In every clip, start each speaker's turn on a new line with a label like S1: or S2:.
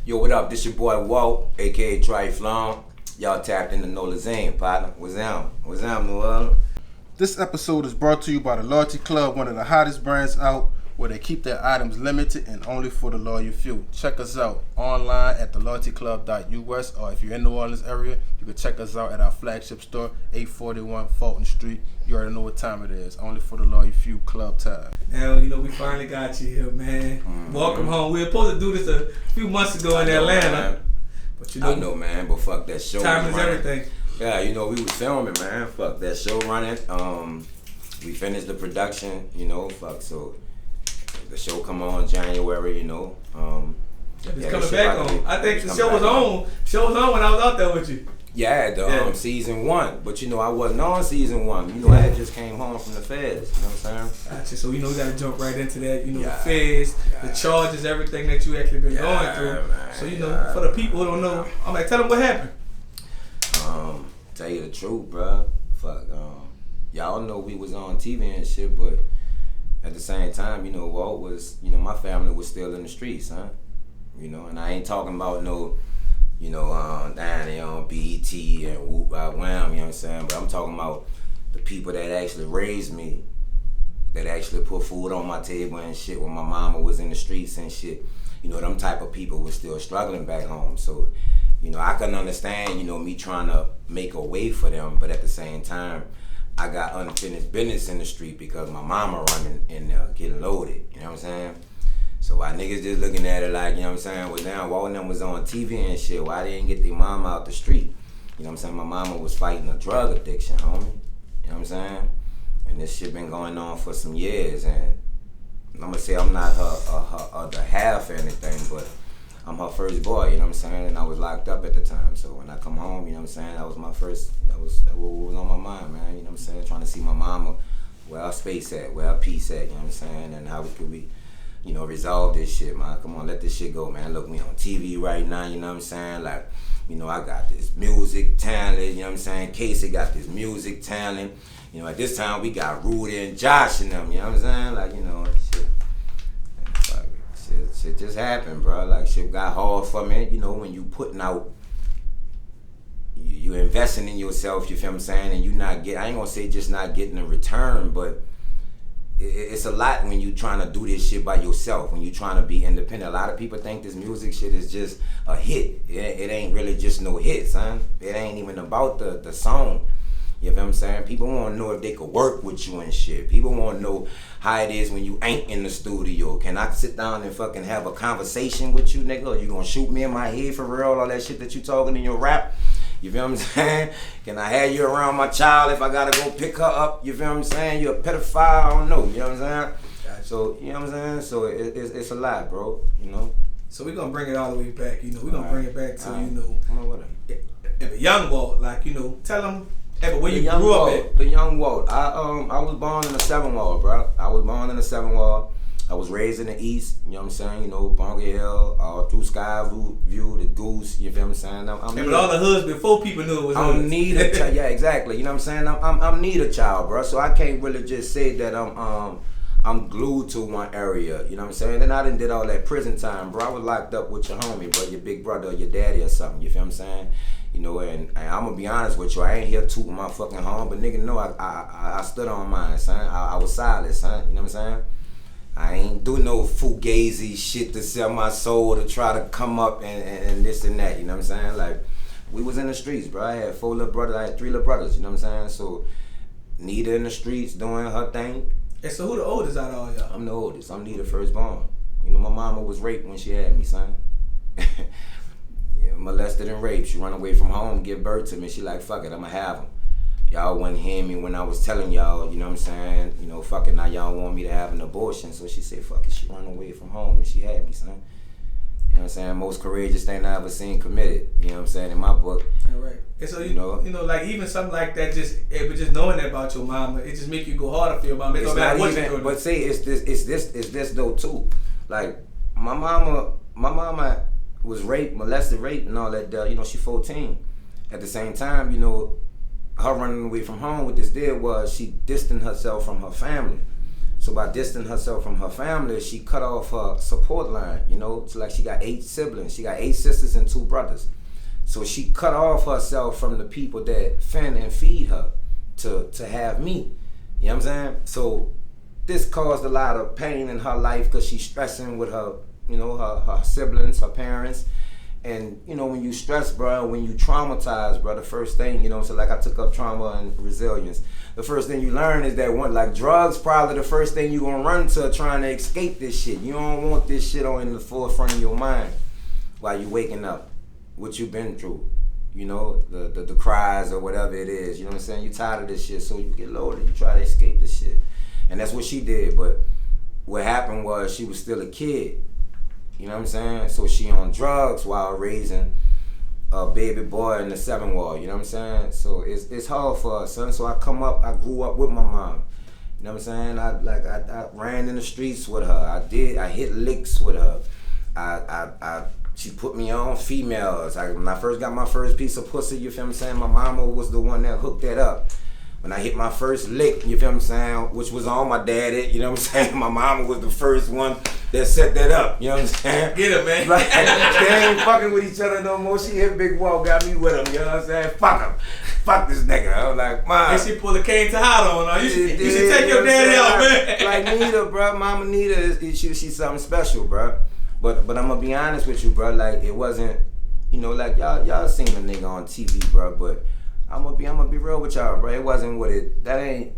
S1: Yo, what up? This your boy Walt, aka Triflelon. Y'all tapped into Nolazine, partner. What's down? What's down, New Orleans?
S2: This episode is brought to you by the Loyalty Club, one of the hottest brands out, where they keep their items limited and only for the loyal few. Check us out online at theloyaltyclub.us, or if you're in the New Orleans area, you can check us out at our flagship store, 841 Fulton Street. You already know what time it is. Only for the loyal few, club time.
S3: Now, we finally got you here, man. Welcome home. We were supposed to do this a few months ago in Atlanta.
S1: Man. But I know, man, but fuck that show.
S3: Time is everything.
S1: Yeah, we was filming, man. Fuck that show running. We finished the production, so the show come on January,
S3: It's coming back on. I think the show was on. Show was on when I was out there with you.
S1: Yeah, season 1. But I wasn't on season 1. I had just came home from the feds. You know what I'm saying?
S3: Gotcha. So we gotta jump right into that. The feds, the charges, everything that you actually been going through.
S1: Man,
S3: for the people who don't know, I'm like, tell them what happened.
S1: Tell you the truth, bruh. Fuck. Y'all know we was on TV and shit, but at the same time, Walt was, my family was still in the streets, huh? And I ain't talking about no, down there on BET and whoop, wham, you know what I'm saying? But I'm talking about the people that actually raised me, that actually put food on my table and shit when my mama was in the streets and shit. Them type of people was still struggling back home. So, I couldn't understand, me trying to make a way for them, but at the same time, I got unfinished business in the street because my mama running in there getting loaded, you know what I'm saying? So why niggas just looking at it like, well damn, Walt and them was on TV and shit, why they didn't get their mama out the street? You know what I'm saying? My mama was fighting a drug addiction, homie. You know what I'm saying? And this shit been going on for some years, and I'm gonna say I'm not her other half or anything, but I'm her first boy, you know what I'm saying? And I was locked up at the time. So when I come home, that was my first, that was what was on my mind, man. You know what I'm saying? Trying to see my mama, where our space at, where our peace at, you know what I'm saying? And how could we, resolve this shit, man. Come on, let this shit go, man. Look, we on TV right now, you know what I'm saying? Like, I got this music talent, you know what I'm saying? Casey got this music talent. At this time we got Rudy and Josh and them, you know what I'm saying? Like, shit just happened, bro. Like, shit got hard for me. When you putting out, you investing in yourself, you feel what I'm saying? And you not I ain't gonna say just not getting a return, but it's a lot when you trying to do this shit by yourself, when you trying to be independent. A lot of people think this music shit is just a hit. It ain't really just no hits, son. It ain't even about the song. You know what I'm saying? People want to know if they could work with you and shit. People want to know how it is when you ain't in the studio. Can I sit down and fucking have a conversation with you, nigga? Or you gonna shoot me in my head for real? All that shit that you talking in your rap? You feel what I'm saying? Can I have you around my child if I gotta go pick her up? You feel what I'm saying? You're a pedophile? I don't know. You know what I'm saying? So, you know what I'm saying? So it's a lot, bro.
S3: So we're gonna bring it all the way back. We're gonna bring it back to,
S1: in
S3: the young Walt. Like, tell them. Where you grew up at?
S1: The young Walt. I was born in the 7 Wall, bro. I was born in the 7 Wall. I was raised in the East, you know what I'm saying? Bunker Hill, all through Skyview, the Goose, you feel what I'm saying?
S3: But all the hoods before people knew it was hoods.
S1: I'm neither child. Yeah, exactly. You know what I'm saying? I'm neither child, bro. So I can't really just say that I'm glued to one area, you know what I'm saying? Then I done did all that prison time, bro. I was locked up with your homie, bro, your big brother or your daddy or something, you feel what I'm saying? And I'm gonna be honest with you, I ain't here tooting my fucking horn, but nigga know I stood on mine, son. I was solid, son, you know what I'm saying? I ain't do no fugazi shit to sell my soul to try to come up and this and that, you know what I'm saying? Like, we was in the streets, bro. I had 4 little brothers, I had 3 little brothers, you know what I'm saying? So, Nita in the streets doing her thing.
S3: And so who the oldest out of all y'all?
S1: I'm the oldest. I'm Nita firstborn. My mama was raped when she had me, son. Molested and raped. She run away from home, give birth to me. She like, fuck it, I'ma have him. Y'all wasn't hearing me when I was telling y'all, you know what I'm saying? Fuck it, now y'all want me to have an abortion. So she said, fuck it, she run away from home and she had me, son. You know what I'm saying? Most courageous thing I ever seen committed, you know what I'm saying, in my book.
S3: Yeah, right. And so, like even something like that, just knowing that about your mama, it just make you go harder for your mama. It's not even,
S1: but see, it's this though too. Like, my mama was molested, raped, and all that. She 14. At the same time, her running away from home, what this did was she distanced herself from her family. So by distancing herself from her family, she cut off her support line. You know, it's like she got 8 siblings. She got 8 sisters and 2 brothers. So she cut off herself from the people that fend and feed her to have me. You know what I'm saying? So this caused a lot of pain in her life because she's stressing with her, you know, her siblings, her parents. And, you know, when you stress, bro, when you traumatize, bro, the first thing, you know, so like I took up trauma and resilience. The first thing you learn is that like drugs, probably the first thing you're going to run to trying to escape this shit. You don't want this shit on in the forefront of your mind while you waking up, what you've been through, you know, the cries or whatever it is. You know what I'm saying? You tired of this shit, so you get loaded. You try to escape this shit. And that's what she did. But what happened was she was still a kid. You know what I'm saying? So she on drugs while raising a baby boy in the 7th ward. You know what I'm saying? So it's hard for us, son. So I grew up with my mom. You know what I'm saying? I ran in the streets with her. I hit licks with her. She put me on females. When I first got my first piece of pussy, you feel what I'm saying? My mama was the one that hooked that up. When I hit my first lick, you feel what I'm saying, which was on my daddy, you know what I'm saying? My mama was the first one that set that up, you know what I'm saying?
S3: Get him, man.
S1: Like, they ain't fucking with each other no more. She hit Big Wall, got me with him, you know what I'm saying? Fuck him. Fuck this nigga. I was like, Mom.
S3: And she pulled a cane to hide on her. You should take your daddy out, man.
S1: Like Nita, bro. Mama Nita, she's something special, bro. But I'm gonna be honest with you, bro. Like, it wasn't, you know, like y'all seen the nigga on TV, bro, but I'm gonna be real with y'all, bro. It wasn't what it. That ain't.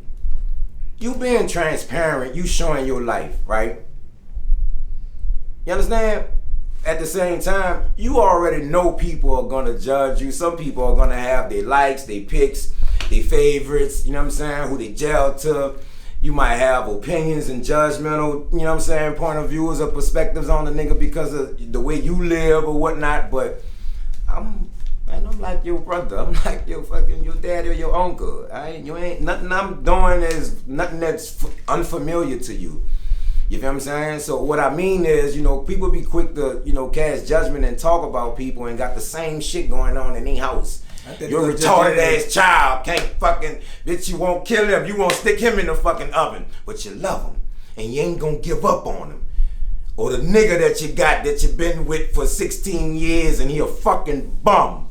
S1: You being transparent. You showing your life, right? You understand? At the same time, you already know people are gonna judge you. Some people are gonna have their likes, their picks, their favorites. You know what I'm saying? Who they gel to. You might have opinions and judgmental, you know what I'm saying, point of views or perspectives on the nigga because of the way you live or whatnot. But I'm like your brother. I'm like your daddy or your uncle. You ain't nothing I'm doing is nothing that's unfamiliar to you. You feel what I'm saying? So what I mean is, you know, people be quick to, you know, cast judgment and talk about people and got the same shit going on in their house. Your retarded ass child can't fucking, bitch, you won't kill him. You won't stick him in the fucking oven. But you love him and you ain't gonna give up on him. Or the nigga that you got that you been with for 16 years and he a fucking bum.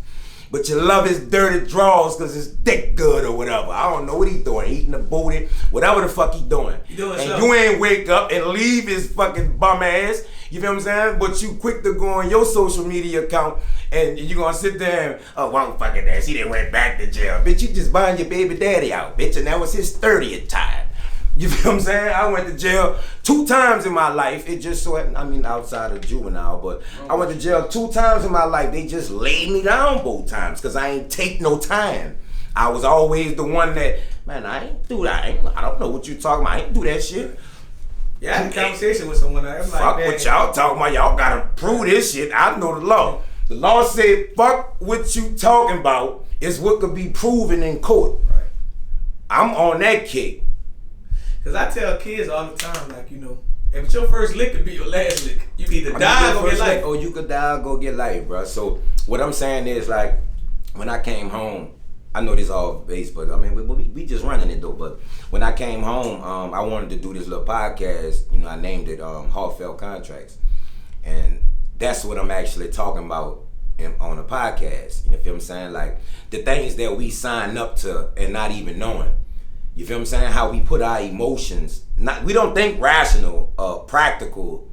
S1: But you love his dirty drawers because his dick good or whatever. I don't know what he doing. Eating the booty, whatever the fuck he doing. And you ain't wake up and leave his fucking bum ass. You feel what I'm saying? But you quick to go on your social media account and you gonna sit there and, oh, one fucking ass, he didn't went back to jail. Bitch, you just buying your baby daddy out, bitch, and that was his 30th time. You feel what I'm saying? I went to jail 2 times in my life. It just so, I mean, outside of juvenile, but I went to jail 2 times in my life. They just laid me down both times because I ain't take no time. I was always the one that, man, I ain't do that. I don't know what you talking about. I ain't do that shit.
S3: Yeah, I had a conversation with someone. I'm
S1: fuck
S3: like,
S1: what y'all talking about. Y'all gotta prove this shit. I know the law. The law said, fuck what you talking about is what could be proven in court.
S3: Right.
S1: I'm on that kick.
S3: Cause I tell kids all the time, like, you know, if your first lick could be your last lick, you can either die or go get life.
S1: Or you could die or go get life, bro. So what I'm saying is, like, when I came home, I know this all base, but I mean, we just running it though. But when I came home, I wanted to do this little podcast. You know, I named it Heartfelt Contracts, and that's what I'm actually talking about on the podcast. You feel what I'm saying? Like the things that we sign up to and not even knowing. You feel what I'm saying? How we put our emotions. We don't think rational, practical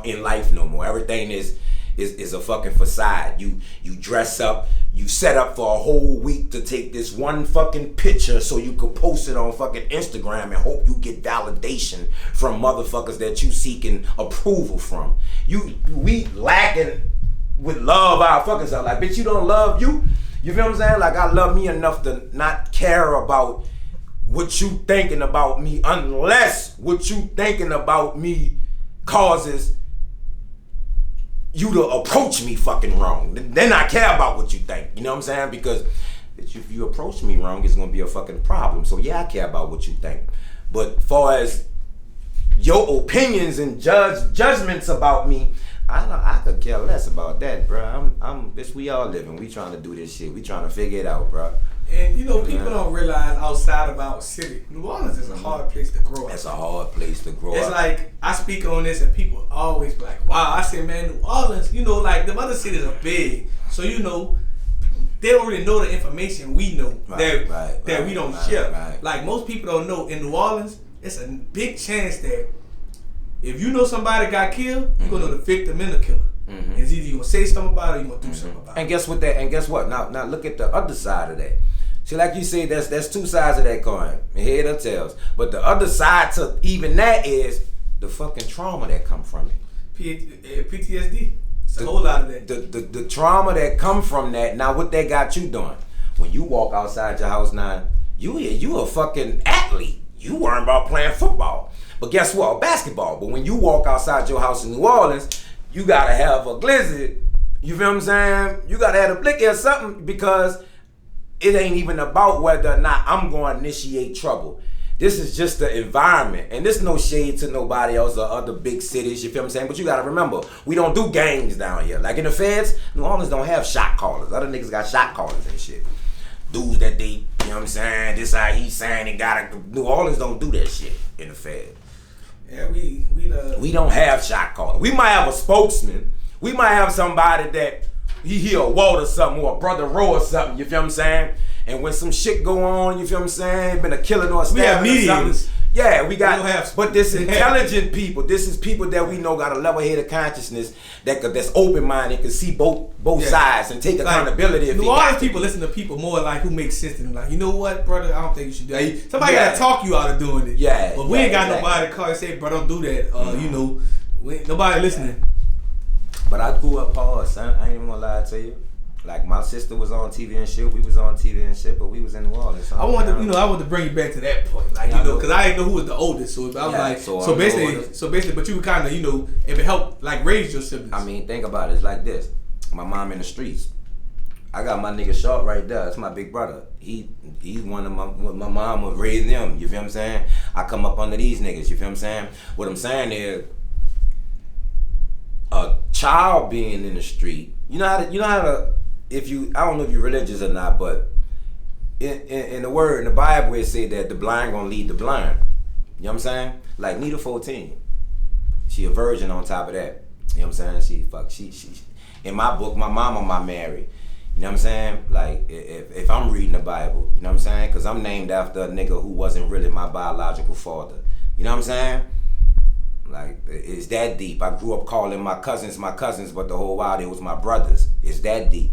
S1: in life no more. Everything is a fucking facade. You dress up. You set up for a whole week to take this one fucking picture so you could post it on fucking Instagram and hope you get validation from motherfuckers that you seeking approval from. We lacking with love our fucking self. Like, bitch, you don't love you? You feel what I'm saying? Like, I love me enough to not care about what you thinking about me unless what you thinking about me causes you to approach me fucking wrong. Then I care about what you think. You know what I'm saying? Because if you approach me wrong, it's gonna be a fucking problem. So yeah, I care about what you think. But far as your opinions and judgments about me, I could care less about that, bro. Bitch, we all living. We trying to do this shit. We trying to figure it out, bro.
S3: And people don't realize outside of our city, New Orleans is a hard place to grow up.
S1: It's a hard place to grow up.
S3: It's like, I speak on this and people always be like, wow, I say, man, New Orleans, like the other cities are big. So, they don't really know the information we know that we don't share.
S1: Right.
S3: Like most people don't know, in New Orleans, it's a big chance that if you know somebody got killed, you're going to know the victim and the killer. Mm-hmm. It's either you're going to say something about it or you're going to do something about it.
S1: And guess what? Now look at the other side of that. See, like you say, that's two sides of that coin, head or tails. But the other side to even that is the fucking trauma that come from it.
S3: PTSD. It's a whole lot of that.
S1: The trauma that come from that. Now, what that got you doing? When you walk outside your house now, you a fucking athlete. You weren't about playing football. But guess what? Basketball. But when you walk outside your house in New Orleans, you gotta have a glizzy. You feel what I'm saying? You gotta have a blicky or something, because it ain't even about whether or not I'm going to initiate trouble. This is just the environment. And there's no shade to nobody else or other big cities, you feel what I'm saying? But you got to remember, we don't do gangs down here. Like in the feds, New Orleans don't have shot callers. Other niggas got shot callers and shit. Dudes that they, you know what I'm saying, this how he's saying he got to. New Orleans don't do that shit in the fed.
S3: Yeah, we
S1: don't have shot callers. We might have a spokesman. We might have somebody that he hear a Walt or something, or a Brother Rowe or something, you feel what I'm saying? And when some shit go on, you feel what I'm saying? Been a killing or a stabbing or something. Yeah, we got, but this intelligent people. This is people that we know got a level-headed consciousness that's open-minded, can see both sides and take accountability. If
S3: New Orleans people listen to people more like who make sense to them. Like, you know what, brother? I don't think you should do that. Somebody gotta talk you out of doing it.
S1: Yeah,
S3: but we ain't got nobody to call and say, bro, don't do that. Nobody listening.
S1: But I grew up hard, son. I ain't even gonna lie to you. Like, my sister was on TV and shit. We was on TV and shit, but we was in New Orleans. So
S3: I wanted to bring you back to that point, like, because I didn't know who was the oldest. So I was like, so basically, but you would kind of, if it helped, like, raise your siblings.
S1: I mean, think about it. It's like this. My mom in the streets. I got my nigga Short right there. That's my big brother. He's one of my mom was raising them. You feel what I'm saying? I come up under these niggas. You feel what I'm saying? What I'm saying is, a child being in the street, I don't know if you're religious or not, but in the word, in the Bible, it say that the blind gonna lead the blind. You know what I'm saying? Like Nita 14, she a virgin on top of that. You know what I'm saying? She in my book, my mama my Mary. You know what I'm saying? Like, if I'm reading the Bible, you know what I'm saying? Because I'm named after a nigga who wasn't really my biological father. You know what I'm saying? Like, it's that deep. I grew up calling my cousins, but the whole while they was my brothers. It's that deep.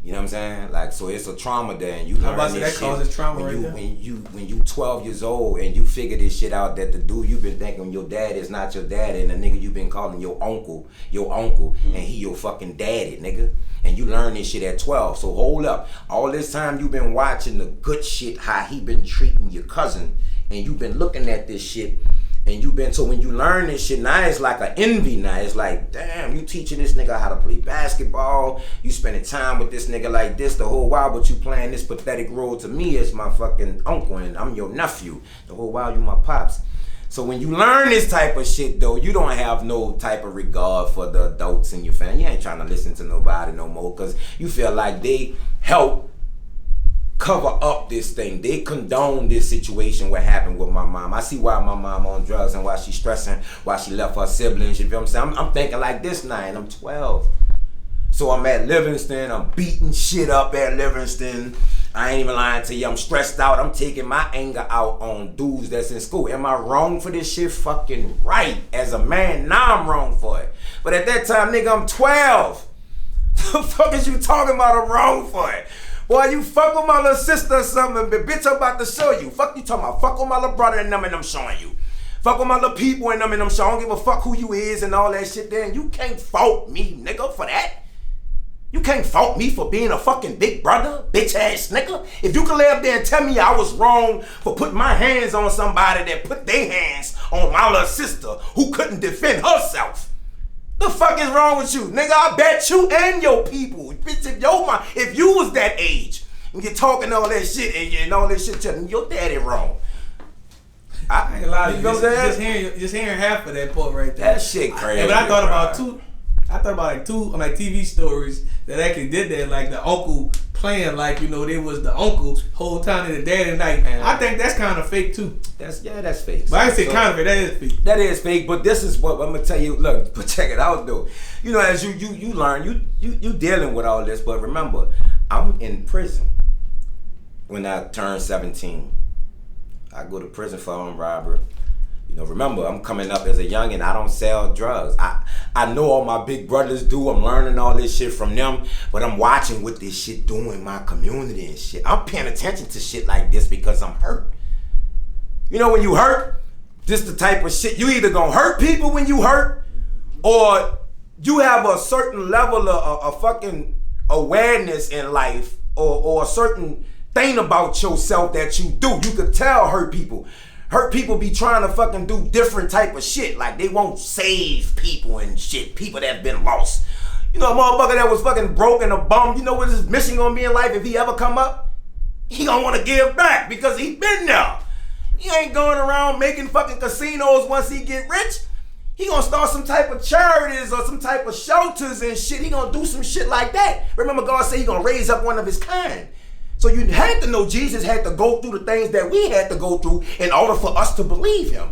S1: You know what I'm saying? Like, so it's a trauma there, and you learn this shit.
S3: Causes trauma
S1: when you 12 years old and you figure this shit out, that the dude you've been thinking your dad is not your daddy, and the nigga you've been calling your uncle, and he your fucking daddy, nigga. And you learn this shit at 12. So hold up. All this time you've been watching the good shit, how he been treating your cousin, and you've been looking at this shit. And so when you learn this shit, now it's like an envy now. It's like, damn, you teaching this nigga how to play basketball. You spending time with this nigga like this the whole while, but you playing this pathetic role to me as my fucking uncle, and I'm your nephew. The whole while you my pops. So when you learn this type of shit, though, you don't have no type of regard for the adults in your family. You ain't trying to listen to nobody no more, because you feel like they help cover up this thing. They condone this situation, what happened with my mom. I see why my mom on drugs and why she's stressing, why she left her siblings. You feel what I'm saying? I'm thinking like this now, and I'm 12. So I'm at Livingston. I'm beating shit up at Livingston. I ain't even lying to you. I'm stressed out. I'm taking my anger out on dudes that's in school. Am I wrong for this shit? Fucking right. As a man, now I'm wrong for it. But at that time, nigga, I'm 12. The fuck is you talking about I'm wrong for it? Boy, you fuck with my little sister or something, but bitch, I'm about to show you. Fuck you talking about? Fuck with my little brother and I'm showing you. Fuck with my little people and I'm showing. I don't give a fuck who you is and all that shit there. And you can't fault me, nigga, for that. You can't fault me for being a fucking big brother, bitch ass nigga. If you can lay up there and tell me I was wrong for putting my hands on somebody that put their hands on my little sister who couldn't defend herself. The fuck is wrong with you? Nigga, I bet you and your people. Bitch, if you was that age and you're talking all that shit and all that shit, your daddy wrong.
S3: I ain't gonna lie to you. Just hearing half of that part right there.
S1: That shit crazy.
S3: But I thought about like two TV stories that actually did that. Like the uncle playing like, you know, they was the uncle whole time and the daddy. Like, I think that's kind of fake too.
S1: That's fake.
S3: But I say kind of fake. That is fake.
S1: That is fake. But this is what I'm gonna tell you. Look, but check it out though. You know, as you learn, you dealing with all this. But remember, I'm in prison when I turn 17. I go to prison for armed robbery. You know, remember, I'm coming up as a youngin'. I don't sell drugs. I know all my big brothers do. I'm learning all this shit from them. But I'm watching what this shit doing in my community and shit. I'm paying attention to shit like this because I'm hurt. You know, when you hurt, this the type of shit. You either gonna hurt people when you hurt, or you have a certain level of fucking awareness in life, or a certain thing about yourself that you do. You could tell hurt people. Hurt people be trying to fucking do different type of shit. Like they won't save people and shit. People that been lost. You know, a motherfucker that was fucking broke and a bum. You know what his mission gonna be in life if he ever come up? He gonna want to give back because he been there. He ain't going around making fucking casinos once he get rich. He gonna start some type of charities or some type of shelters and shit. He gonna do some shit like that. Remember, God said he gonna raise up one of his kind. So you had to know Jesus had to go through the things that we had to go through in order for us to believe him.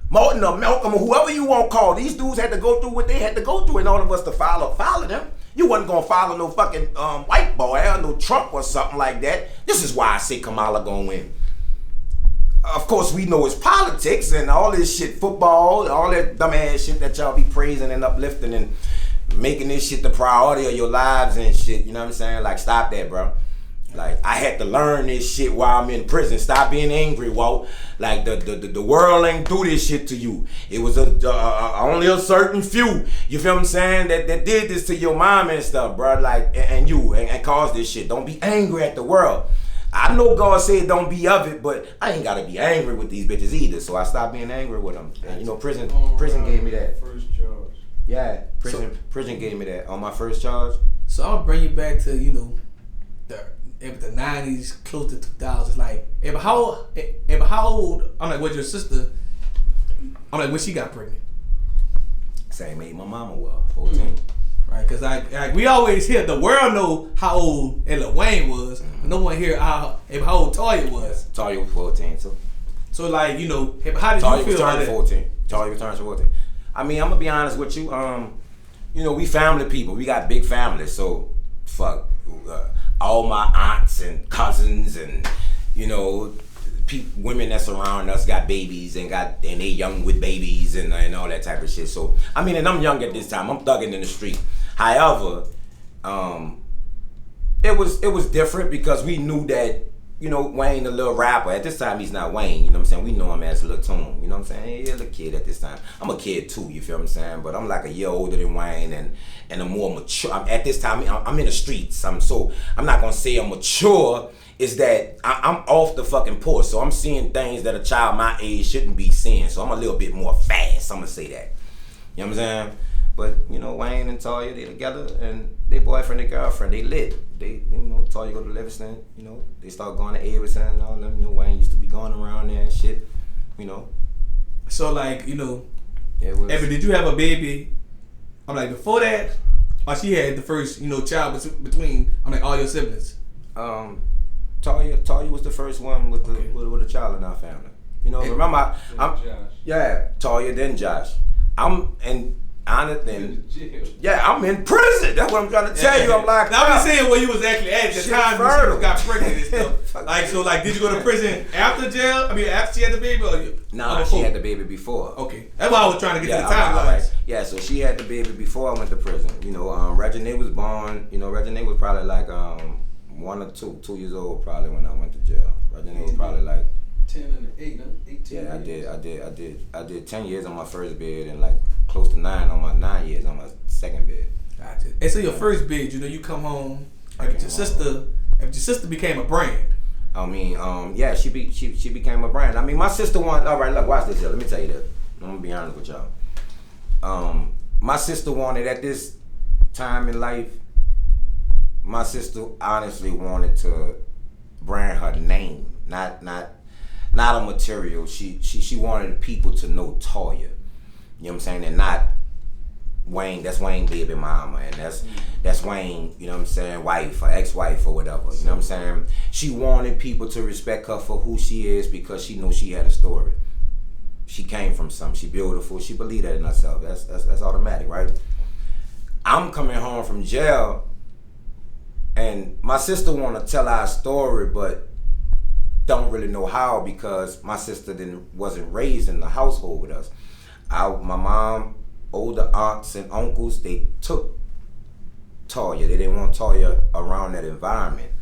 S1: Martin or Malcolm or whoever you want to call, these dudes had to go through what they had to go through in order for us to follow them. You wasn't going to follow no fucking white boy or no Trump or something like that. This is why I say Kamala going to win. Of course, we know it's politics and all this shit, football, all that dumbass shit that y'all be praising and uplifting and making this shit the priority of your lives and shit. You know what I'm saying? Like, stop that, bro. Like, I had to learn this shit while I'm in prison. Stop being angry, Walt. Like, the world ain't do this shit to you. It was only a certain few, you feel what I'm saying, that did this to your mom and stuff, bro. Like, and you, and caused this shit. Don't be angry at the world. I know God said don't be of it, but I ain't gotta be angry with these bitches either. So I stopped being angry with them. And, you know, prison gave me that.
S4: First charge.
S1: Yeah, prison gave me that on my first charge.
S3: So I'll bring you back to, you know, the 90s, close to 2000s. Like, how old? I'm like, was your sister? I'm like, when she got pregnant?
S1: Same age my mama was, 14.
S3: Right, because like we always hear the world know how old Lil Wayne was, but no one hear how old Toya was.
S1: Toya was 14 too.
S3: So like, you know, how did
S1: Toya
S3: you feel
S1: was
S3: about
S1: turning
S3: that?
S1: 14. Toya was turning 14. I mean, I'm gonna be honest with you. You know, we family people. We got big families, so fuck. All my aunts and cousins and, you know, women that's around us got babies and they young with babies and all that type of shit. So I mean, and I'm young at this time. I'm thugging in the street. However, it was different because we knew that, you know, Wayne, the little rapper, at this time he's not Wayne, you know what I'm saying? We know him as Lil Tune, you know what I'm saying? He's a kid at this time. I'm a kid too, you feel what I'm saying? But I'm like a year older than Wayne and a more mature. At this time, I'm in the streets. I'm not gonna say I'm mature, is that I'm off the fucking porch. So I'm seeing things that a child my age shouldn't be seeing. So I'm a little bit more fast, I'm gonna say that. You know what I'm saying? But, you know, Wayne and Toya, they together, and they boyfriend and girlfriend, they lit. They, you know, Toya go to Livingston, you know, they start going to Averson and all them. You know, Wayne used to be going around there and shit, you know.
S3: So, like, you know,
S1: Ever
S3: did you have a baby, I'm like, before that, or she had the first, you know, child between, I'm like, all your siblings?
S1: Toya was the first one with a child in our family. You know, remember, Toya, then Josh. I'm in prison. That's what I'm trying to tell you. I'm like,
S3: now I'm saying where you was actually at the time when she got pregnant and stuff. Like, so, like, did you go to prison after jail? I mean, after she had the baby, or
S1: no, she had the baby before.
S3: Okay, that's why I was trying to get to the timeline.
S1: Right. Yeah, so she had the baby before I went to prison. You know, Reginae was born. You know, Reginae was probably like 1 or 2 years old probably when I went to jail. Reginae was probably like
S4: 10 and 8, 18.
S1: Yeah, I did 10 years on my first bed and like close to 9 on my 9 years on my second bed.
S3: Gotcha. And so your first bed, you know, you come home. If your sister became a brand.
S1: I mean, yeah, she became a brand. I mean, my sister wanted. All right, look, watch this here. Let me tell you this. I'm gonna be honest with y'all. My sister wanted at this time in life. My sister honestly wanted to brand her name, not a material. She wanted people to know Toya. You know what I'm saying? And not Wayne, that's Wayne baby mama, and that's Wayne, you know what I'm saying, wife or ex-wife or whatever, you know what I'm saying. She wanted people to respect her for who she is because she knew she had a story. She came from something. She beautiful. She believed that in herself. That's automatic, right? I'm coming home from jail, and my sister want to tell our story, but don't really know how because my sister wasn't raised in the household with us. My mom, older aunts and uncles, they took Toya. They didn't want Toya around that environment.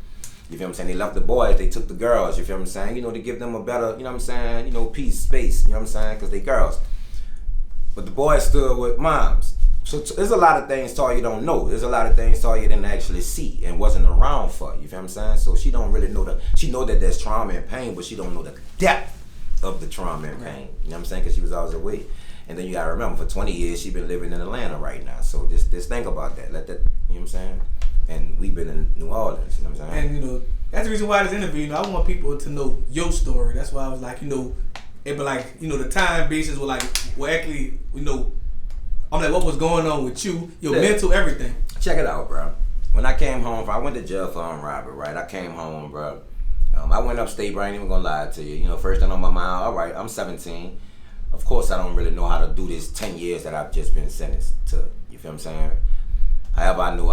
S1: You feel what I'm saying? They left the boys, they took the girls, you feel what I'm saying? You know, to give them a better, you know what I'm saying, you know, peace, space, you know what I'm saying? Because they girls. But the boys stood with moms. So there's a lot of things Toya don't know. There's a lot of things Toya didn't actually see and wasn't around for, you feel what I'm saying? So she don't really know she know that there's trauma and pain, but she don't know the depth of the trauma and pain. You know what I'm saying? Because she was always away. And then you gotta remember, for 20 years, she been living in Atlanta right now. So just think about that. Let that, you know what I'm saying? And we've been in New Orleans, you know what I'm saying?
S3: And, you know, that's the reason why this interview, you know, I want people to know your story. That's why I was like, you know, it be like, you know, the time basis was like, well, actually, you know, I'm like, what was going on with you, your mental, everything.
S1: Check it out, bro. When I came home, I went to jail for armed robbery, right? I came home, bro. I went upstate, bro. I ain't even gonna lie to you. You know, first thing on my mind, all right, I'm 17. Of course, I don't really know how to do this 10 years that I've just been sentenced to. You feel what I'm saying? However, I knew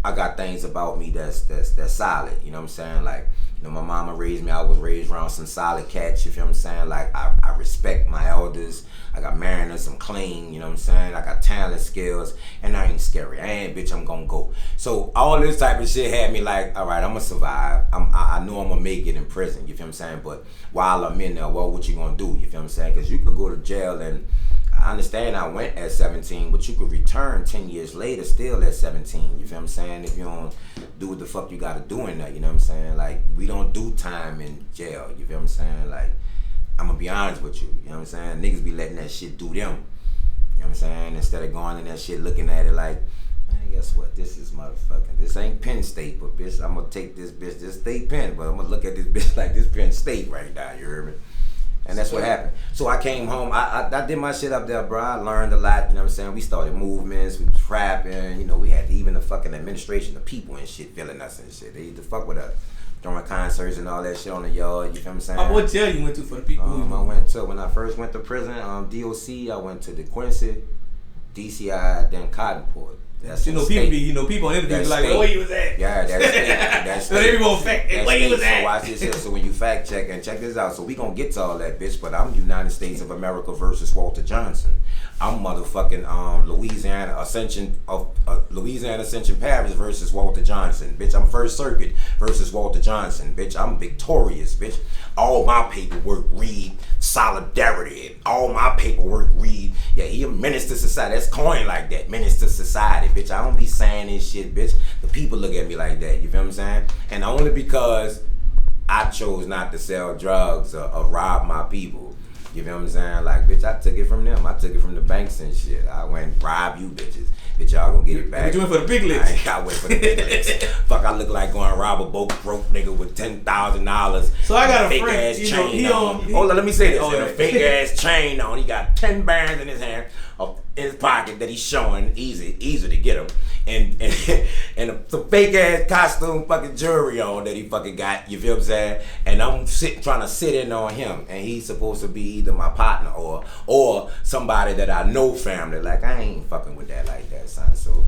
S1: I got things about me that's solid. You know what I'm saying? Like, you know, my mama raised me. I was raised around some solid cats. You feel what I'm saying? Like, I respect my elders. I got manners. I'm clean. You know what I'm saying? I got talent, skills, and I ain't scary. I ain't bitch. I'm gonna go. So all this type of shit had me like, all right, I'm gonna survive. I know I'm gonna make it in prison. You feel what I'm saying? But while I'm in there, well, what you gonna do? You feel what I'm saying? Because you could go to jail and I understand I went at 17, but you could return 10 years later still at 17. You feel what I'm saying? If you don't do what the fuck you gotta do in there, you know what I'm saying? Like, we don't do time in jail. You feel what I'm saying? Like, I'm gonna be honest with you. You know what I'm saying? Niggas be letting that shit do them. You know what I'm saying? Instead of going in that shit looking at it like, man, guess what? This is motherfucking, this ain't Penn State, but bitch, I'm gonna take this bitch, this state Penn, but I'm gonna look at this bitch like this Penn State right now, you heard me? And that's what happened. So I came home, I did my shit up there, bro. I learned a lot, you know what I'm saying? We started movements, we was rapping, you know, we had even the fucking administration, the people and shit feeling us and shit. They used to fuck with us. Throwing concerts and all that shit on the yard, you feel what I'm saying?
S3: What jail you went to for the people who
S1: I went to, when I first went to prison, DOC, I went to DeQuincy, DCI, then Cottonport. That's
S3: you know, people on interviews like, where you was at?
S1: Yeah, that's
S3: so they be gonna fact where you was at.
S1: So watch this here. So when you fact check and check this out, so we gonna get to all that, bitch. But I'm United States of America versus Walter Johnson. I'm motherfucking Louisiana Ascension Parish versus Walter Johnson, bitch. I'm First Circuit versus Walter Johnson, bitch. I'm victorious, bitch. All my paperwork read solidarity. All my paperwork read, yeah, he a menace to society. That's coined like that, menace to society, bitch. I don't be saying this shit, bitch. The people look at me like that. You feel what I'm saying? And only because I chose not to sell drugs or rob my people. You feel what I'm saying? Like, bitch, I took it from them. I took it from the banks and shit. I went and robbed you bitches. Bitch, y'all gonna get it back.
S3: But you went for the big licks.
S1: I went for the big licks. Fuck, I look like going rob a broke nigga with $10,000.
S3: So I got a
S1: fake
S3: friend,
S1: ass
S3: you know,
S1: chain on. Hold on, let me say this. A fake ass chain on. He got 10 bands in his hand, in his pocket that he's showing. Easy to get him. And some fake ass costume fucking jewelry on that he fucking got, you feel what I'm saying? And I'm trying to sit in on him, and he's supposed to be either my partner or somebody that I know family. Like, I ain't fucking with that like that, son. So,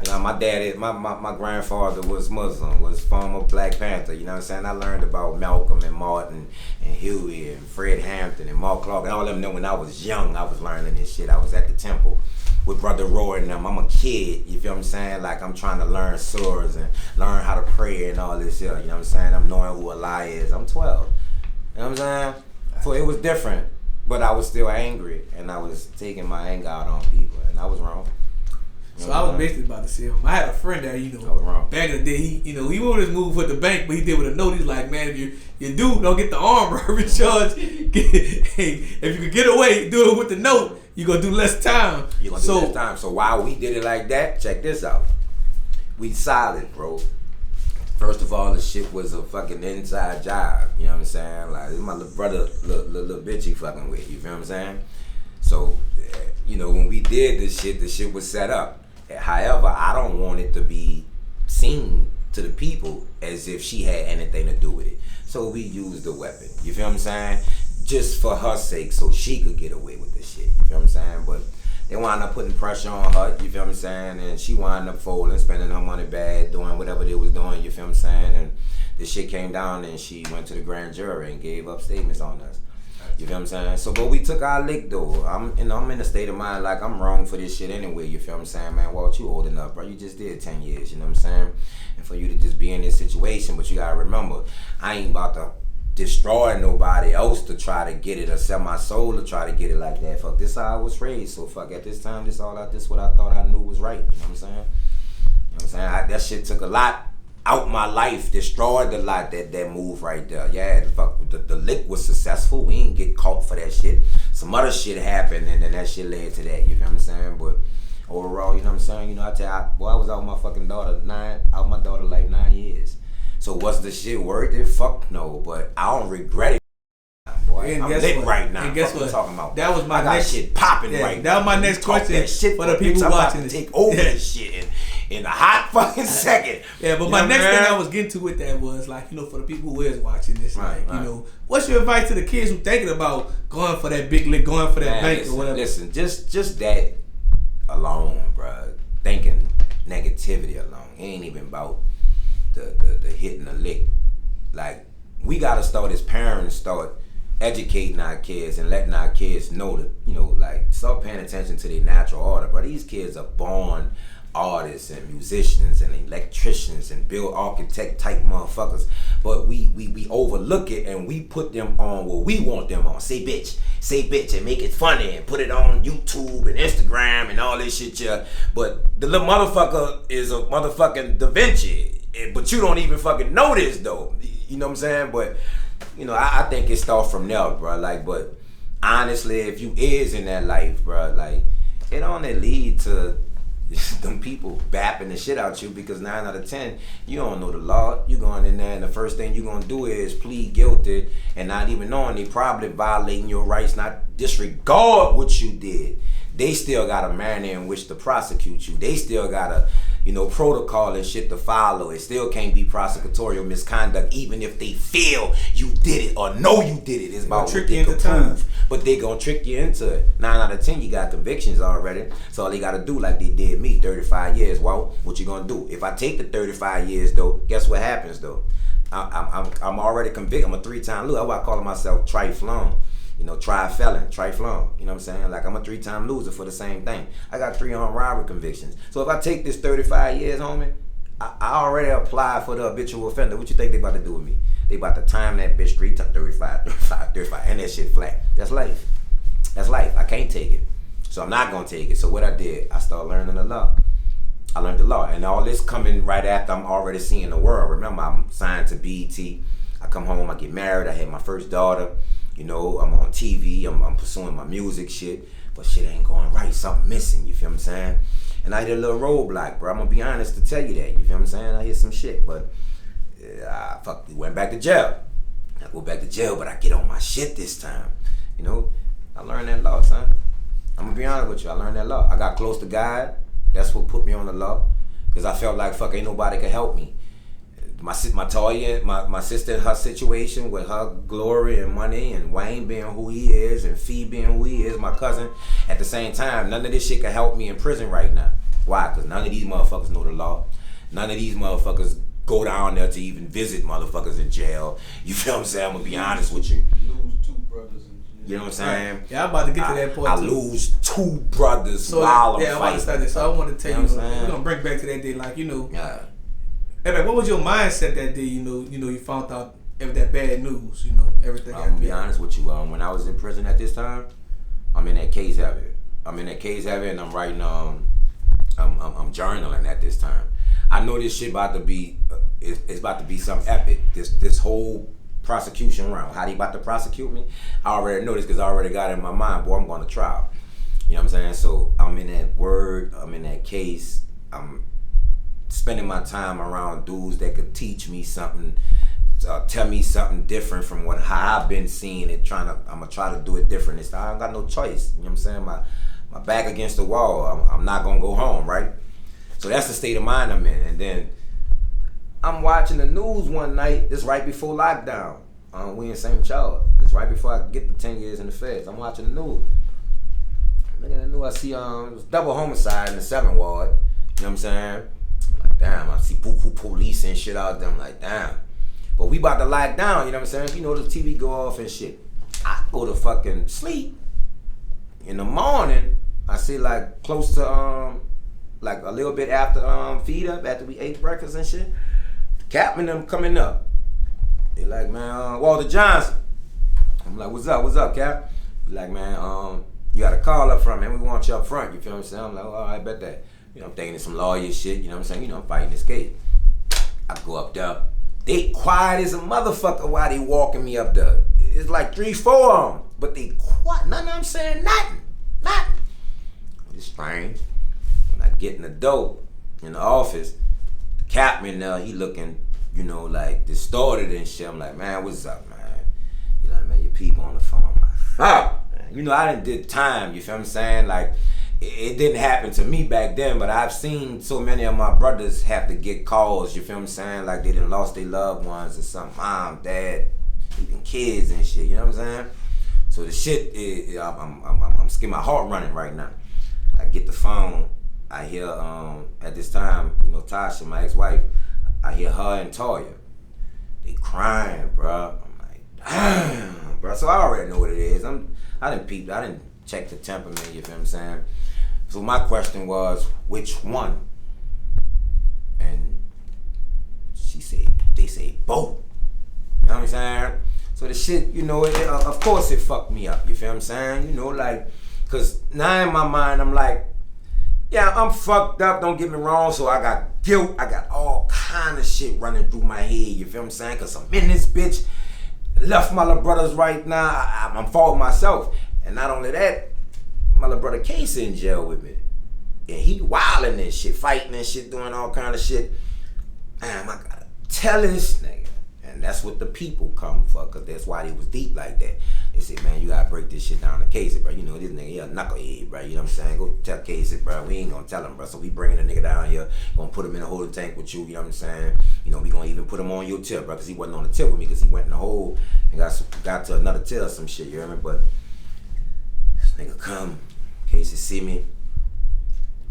S1: you know, my dad, my grandfather was Muslim, was former Black Panther, you know what I'm saying? I learned about Malcolm and Martin and Huey and Fred Hampton and Mark Clark and all of them. Know when I was young, I was learning this shit. I was at the temple with Brother Roy and them. I'm a kid, you feel what I'm saying? Like, I'm trying to learn surahs and learn how to pray and all this shit, you know what I'm saying? I'm knowing who Allah is. I'm 12, you know what I'm saying? So it was different, but I was still angry, and I was taking my anger out on people, and I was wrong.
S3: So I was basically about to say him. I had a friend that, you know,
S1: I was wrong.
S3: back in the day, he wanted to move with the bank, but he did with a note. He's like, man, if you don't get the arm robbery charge, if you could get away, do it with the note, you're going to do less time.
S1: You're going to do less time. So while we did it like that, check this out. We solid, bro. First of all, the shit was a fucking inside job. You know what I'm saying? Like, this is my little brother, little bitch he fucking with. You feel what I'm saying? So you know, when we did this shit, the shit was set up. However, I don't want it to be seen to the people as if she had anything to do with it. So we used the weapon. You feel what I'm saying? Just for her sake, so she could get away with this shit. You feel what I'm saying? But they wound up putting pressure on her. You feel what I'm saying? And she wound up folding, spending her money bad, doing whatever they was doing. You feel what I'm saying? And the shit came down, and she went to the grand jury and gave up statements on us. You feel what I'm saying? So, but we took our lick though. I'm in a state of mind like I'm wrong for this shit anyway. You feel what I'm saying, man? Walt, you old enough, bro. You just did 10 years. You know what I'm saying? And for you to just be in this situation, but you gotta remember, I ain't about to destroy nobody else to try to get it or sell my soul to try to get it like that. Fuck, this how I was raised. So fuck, at this time, this what I thought I knew was right. You know what I'm saying? You know what I'm saying? That shit took a lot out my life, destroyed a lot, that move right there. Yeah, the lick was successful. We ain't get caught for that shit. Some other shit happened, and then that shit led to that. You feel what I'm saying? But overall, you know what I'm saying? You know, I was out with my fucking daughter, out my daughter like 9 years. So was the shit worth it? Fuck no, but I don't regret it. Boy, I'm lit right now.
S3: And guess what?
S1: Talking about?
S3: That was my
S1: I got
S3: next
S1: shit popping right now.
S3: That was my next question
S1: shit
S3: for the people watching this.
S1: Take over this shit in a hot fucking second.
S3: Yeah, but my next thing I was getting to with that was like, you know, for the people who is watching this,
S1: right.
S3: You know, what's your advice to the kids who thinking about going for that big lick, going for that bank or whatever?
S1: Listen, just that alone, bro. Thinking negativity alone. It ain't even about the hitting the lick. Like, we gotta start as parents, start educating our kids and letting our kids know that, you know, like, start paying attention to their natural order. But these kids are born artists and musicians and electricians and build architect type motherfuckers, but we overlook it and we put them on what we want them on. Say bitch and make it funny and put it on YouTube and Instagram and all this shit. Yeah, but the little motherfucker is a motherfucking Da Vinci, but you don't even fucking know this though. You know what I'm saying? But you know, I think it starts from there, bro. Like, but honestly, if you is in that life, bro, like, it only lead to them people bapping the shit out you, because 9 out of 10, you don't know the law. You going in there and the first thing you gonna do is plead guilty and not even knowing they probably violating your rights, not disregard what you did. They still got a manner in which to prosecute you. They still got a, you know, protocol and shit to follow. It still can't be prosecutorial misconduct, even if they feel you did it or know you did it. It's about what they can prove. But they gonna trick you into it. 9 out of 10, you got convictions already. So all they gotta do, like they did me, 35 years. Well, what you gonna do? If I take the 35 years though, guess what happens though? I'm already convicted. I'm a 3-time loser. That's why I call myself Triflelon. You know, Triflelon. You know what I'm saying? Like, I'm a 3-time loser for the same thing. I got 3 armed robbery convictions. So if I take this 35 years, homie, I already applied for the habitual offender. What you think they about to do with me? They about to time that bitch 3 times 35, and that shit flat. That's life. That's life. I can't take it. So I'm not gonna take it. So what I did, I started learning the law. I learned the law, and all this coming right after I'm already seeing the world. Remember, I'm signed to BET. I come home, I get married, I had my first daughter. You know, I'm on TV, I'm pursuing my music shit, but shit ain't going right, something missing, you feel what I'm saying? And I hit a little roadblock, bro. I'm gonna be honest to tell you that, you feel what I'm saying? I hit some shit, but we went back to jail. I go back to jail, but I get on my shit this time. You know, I learned that law, son. I'm gonna be honest with you, I learned that law. I got close to God, that's what put me on the law, because I felt like, fuck, ain't nobody could help me. My Toya, my sister, her situation with her glory and money, and Wayne being who he is, and Fee being who he is, my cousin. At the same time, none of this shit can help me in prison right now. Why? Because none of these motherfuckers know the law. None of these motherfuckers go down there to even visit motherfuckers in jail. You feel what I'm saying? I'm gonna be honest with you.
S4: You lose 2 brothers in jail.
S1: You know what I'm saying?
S3: Yeah, I'm about to get to that point.
S1: I lose 2 brothers while I'm fighting.
S3: Yeah, I'm about to start this. So I want to tell you, we're gonna bring back to that day, like, you know.
S1: Yeah.
S3: Hey, man, what was your mindset that day? You know, you found out that bad news. You know, everything.
S1: I'm gonna be honest with you. When I was in prison at this time, I'm in that case heavy. And I'm writing. I'm journaling at this time. I know this shit about to be. It's about to be some epic. This whole prosecution round. How they about to prosecute me? I already know this because I already got it in my mind. Boy, I'm going to trial. You know what I'm saying? So I'm in that word. I'm in that case. I'm spending my time around dudes that could teach me something, tell me something different from how I've been seeing it. I'm gonna try to do it different. I don't got no choice. You know what I'm saying? my back against the wall. I'm not gonna go home, right? So that's the state of mind I'm in. And then I'm watching the news one night. This right before lockdown. We in St. Charles. This right before I get the 10 years in the feds. I'm watching the news. Looking at the news, I see it was double homicide in the 7th ward. You know what I'm saying? I'm like, damn, I see buku police and shit out there. I'm like, damn. But we about to lock down, you know what I'm saying? You know, the TV go off and shit. I go to fucking sleep. In the morning, I see like close to like a little bit after feed up, after we ate breakfast and shit. The captain them coming up. They like, man, Walter Johnson. I'm like, what's up, Cap? He like, man, you got a call up front, man. We want you up front. You feel what I'm saying? I'm like, oh, I bet that. You know, I'm thinking it's some lawyer shit. You know what I'm saying? You know, I'm fighting this case. I go up there. They quiet as a motherfucker while they walking me up there. It's like 3-4 of them, but they quiet. None of them saying nothing. It's strange. When I get in the door in the office, the captain there, he looking, you know, like distorted and shit. I'm like, man, what's up, man? He like, man, your people on the phone. I'm like, fuck. You know, I done did time. You feel what I'm saying? Like, it didn't happen to me back then, but I've seen so many of my brothers have to get calls, you feel what I'm saying? Like they done lost their loved ones or something, mom, dad, even kids and shit, you know what I'm saying? So the shit, I'm scared, my heart running right now. I get the phone, I hear, at this time, you know, Tasha, my ex-wife, I hear her and Toya. They crying, bro. I'm like, damn, bro. So I already know what it is. I didn't check the temperament, you feel what I'm saying? So my question was, which one? And they say both. You know what I'm saying? So the shit, you know, of course it fucked me up, you feel what I'm saying? You know, like, cause now in my mind, I'm like, yeah, I'm fucked up, don't get me wrong, so I got guilt, I got all kind of shit running through my head, you feel what I'm saying? Cause I'm in this bitch, left my little brothers right now, I'm faulting myself. And not only that, my little brother Case in jail with me. And he wilding and shit, fighting and shit, doing all kind of shit. Damn, I gotta tell this nigga. And that's what the people come for, cause that's why they was deep like that. They said, man, you gotta break this shit down to Casey, bro. You know, this nigga, he a knucklehead, bro. You know what I'm saying? Go tell Casey, bro. We ain't gonna tell him, bro. So we bringing the nigga down here, gonna put him in a holding tank with you, you know what I'm saying? You know, we gonna even put him on your tip, bro, cause he wasn't on the tip with me, cause he went in the hole and got to another tip or some shit, you hear me? But nigga come, Casey see me,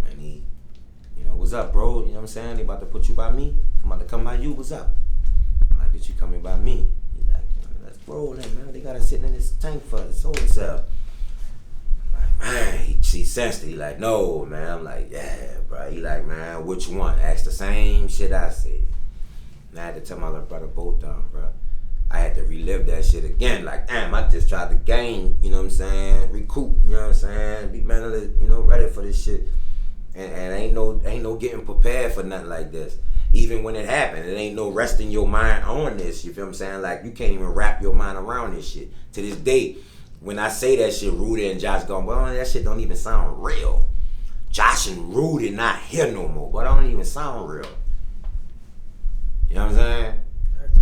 S1: and he, you know, what's up, bro? You know what I'm saying? They about to put you by me. I'm about to come by you. What's up? I'm like, bitch, you coming by me? He's like, let's roll that, man. They got us sitting in this tank for this whole cell. I'm like, man, he sensed it. He like, no, man. I'm like, yeah, bro. He like, man, which one? Asked the same shit I said. And I had to tell my little brother both of them, bro. I had to relive that shit again. Like, damn, I just tried to gain, you know what I'm saying, recoup, you know what I'm saying, be mentally, you know, ready for this shit. And ain't no getting prepared for nothing like this. Even when it happened, it ain't no resting your mind on this, you feel what I'm saying? Like, you can't even wrap your mind around this shit. To this day, when I say that shit, Rudy and Josh going, well, that shit don't even sound real. Josh and Rudy not here no more, but it don't even sound real. You know what I'm saying?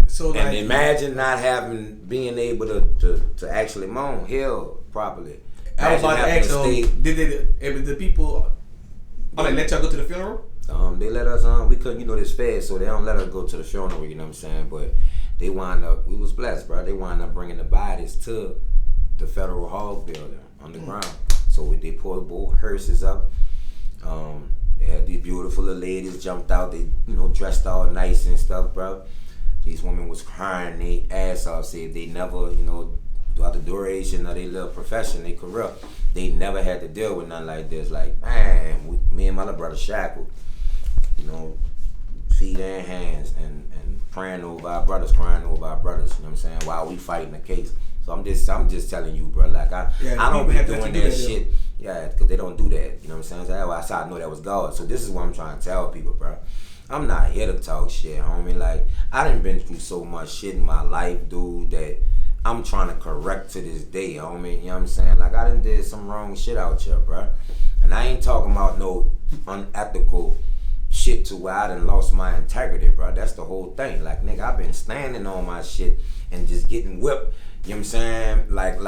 S1: So and like, imagine not being able to actually moan, heal properly.
S3: I was about to ask, did the people let y'all go to the funeral?
S1: They let us we couldn't, you know, this fast, so they don't let us go to the funeral, you know what I'm saying? But they wind up, we was blessed, bro. They wind up bringing the bodies to the Federal Hall building underground. So they pulled both hearses up. They had these beautiful little ladies jumped out, they, you know, dressed all nice and stuff, bro. These women was crying their ass off, said they never, you know, throughout the duration of their little profession, their career, they never had to deal with nothing like this. Like, man, me and my little brother shackled, you know, feet and hands, and praying over our brothers, crying over our brothers, you know what I'm saying, while we fighting the case. So I'm just telling you, bro, like, I don't be doing that shit. Yeah, because they don't do that, you know what I'm saying? So that's how I know that was God. So this is what I'm trying to tell people, bro. I'm not here to talk shit, homie. Like, I done been through so much shit in my life, dude, that I'm trying to correct to this day, homie. You know what I'm saying? Like, I done did some wrong shit out here, bro. And I ain't talking about no unethical shit to where I done lost my integrity, bro. That's the whole thing. Like, nigga, I've been standing on my shit and just getting whipped You know what I'm saying? Like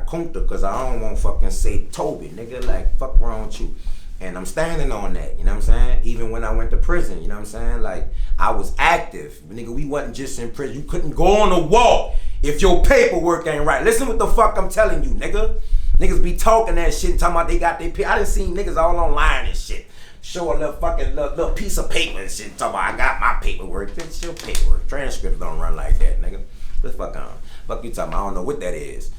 S1: Kunta, cause I don't want fucking say Toby, nigga. Like, fuck wrong with you. And I'm standing on that, you know what I'm saying? Even when I went to prison, you know what I'm saying? Like, I was active. Nigga, we wasn't just in prison. You couldn't go on a walk if your paperwork ain't right. Listen what the fuck I'm telling you, nigga. Niggas be talking that shit and talking about they got their paper. I done seen niggas all online and shit. Show a little fucking little piece of paper and shit. Talking about I got my paperwork. Bitch, your paperwork. Transcripts don't run like that, nigga. What the fuck on? Fuck you talking about? I don't know what that is.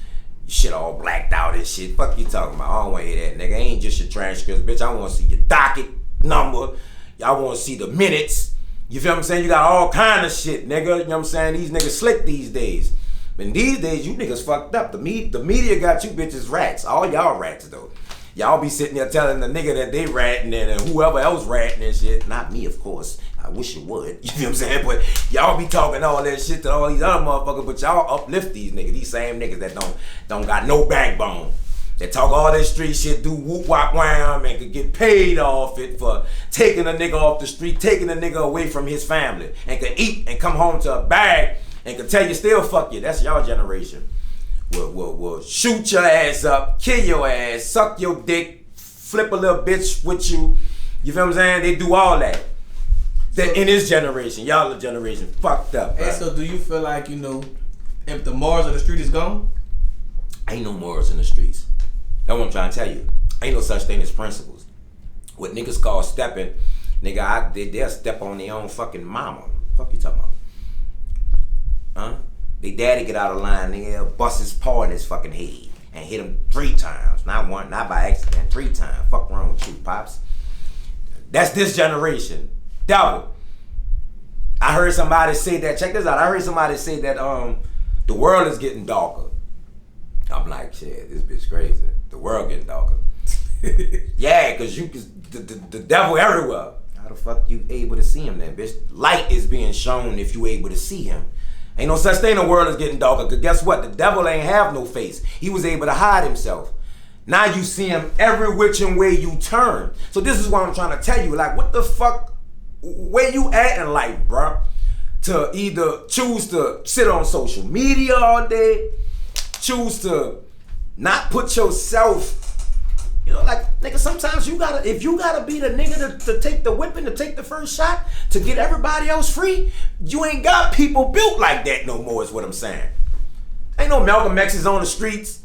S1: Shit all blacked out and shit. Fuck you talking about? I don't want to hear that, nigga. Ain't just your transcripts, bitch. I want to see your docket number. Y'all want to see the minutes. You feel what I'm saying? You got all kind of shit, nigga. You know what I'm saying? These niggas slick these days. But these days, you niggas fucked up. The media got you bitches rats. All y'all rats, though. Y'all be sitting there telling the nigga that they ratting and whoever else ratting and shit. Not me, of course. I wish it would. You feel what I'm saying? But y'all be talking all that shit to all these other motherfuckers, but y'all uplift these niggas. These same niggas that don't got no backbone. That talk all that street shit, do whoop wop wham, and could get paid off it for taking a nigga off the street, taking a nigga away from his family, and could eat and come home to a bag and could tell you still fuck you. That's y'all generation. Will shoot your ass up, kill your ass, suck your dick, flip a little bitch with you. You feel what I'm saying? They do all that. That in this generation, y'all the generation fucked up.
S3: And so do you feel like, you know, if the morals of the street is gone?
S1: Ain't no morals in the streets. That's what I'm trying to tell you. Ain't no such thing as principles. What niggas call stepping, nigga, they'll step on their own fucking mama. Fuck you talking about? Huh? They daddy get out of line, nigga, bust his paw in his fucking head and hit him 3 times. Not one, not by accident, 3 times. Fuck wrong with you, pops? That's this generation. Devil. I heard somebody say that, check this out, I heard somebody say that the world is getting darker. I'm like, shit, this bitch crazy. The world getting darker. Yeah, cause the devil everywhere. How the fuck you able to see him then, bitch? Light is being shown if you able to see him. Ain't no such thing the world is getting darker, cause guess what? The devil ain't have no face. He was able to hide himself. Now you see him every which and way you turn. So this is what I'm trying to tell you. Like, what the fuck, where you at in life, bruh? To either choose to sit on social media all day, choose to not put yourself, you know, like, nigga, sometimes you gotta, if you gotta be the nigga to take the whipping, to take the first shot, to get everybody else free, you ain't got people built like that no more, is what I'm saying. Ain't no Malcolm X's on the streets.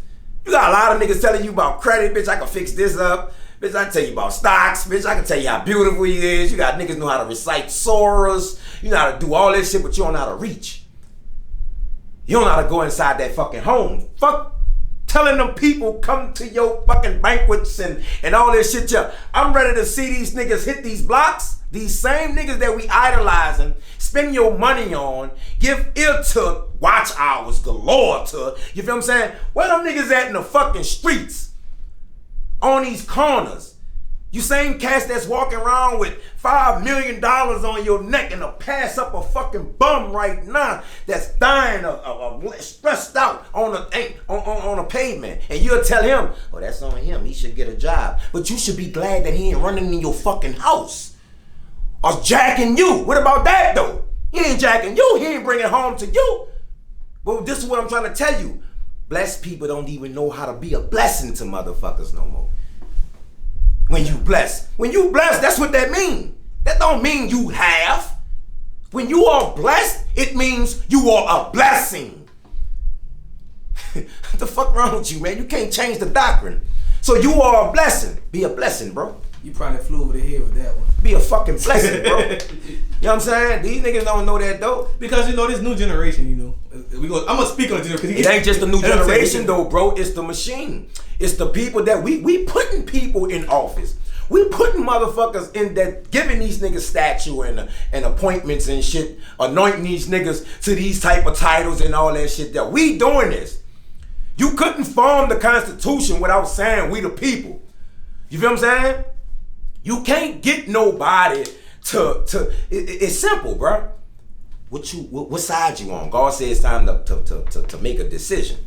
S1: You got a lot of niggas telling you about credit, bitch, I can fix this up. Bitch, I can tell you about stocks. Bitch, I can tell you how beautiful he is. You got niggas know how to recite surahs. You know how to do all this shit, but you don't know how to reach. You don't know how to go inside that fucking home. Fuck telling them people come to your fucking banquets and all this shit. Yeah. I'm ready to see these niggas hit these blocks. These same niggas that we idolizing, spend your money on, give ear to, watch hours galore to. You feel what I'm saying? Where them niggas at in the fucking streets? On these corners. You same cats that's walking around with $5 million on your neck and to pass up a fucking bum right now that's dying stressed out on a pavement. And you'll tell him, oh, that's on him. He should get a job. But you should be glad that he ain't running in your fucking house. Or jacking you. What about that though? He ain't jacking you. He ain't bringing home to you. But this is what I'm trying to tell you. Blessed people don't even know how to be a blessing to motherfuckers no more. When you bless, that's what that mean. That don't mean you have. When you are blessed, it means you are a blessing. What the fuck wrong with you, man? You can't change the doctrine. So you are a blessing. Be a blessing, bro.
S3: You probably flew over the head with that one.
S1: Be a fucking blessing, bro. You know what I'm saying? These niggas don't know that though.
S3: Because you know this new generation, you know. I'm gonna speak on it because
S1: it ain't just the new generation though, bro. It's the machine. It's the people that we putting people in office. We putting motherfuckers in that, giving these niggas statue and appointments and shit, anointing these niggas to these type of titles and all that shit. That we doing this. You couldn't form the Constitution without saying we the people. You feel what I'm saying? You can't get nobody to. It's simple, bro. What side you on? God said it's time to make a decision.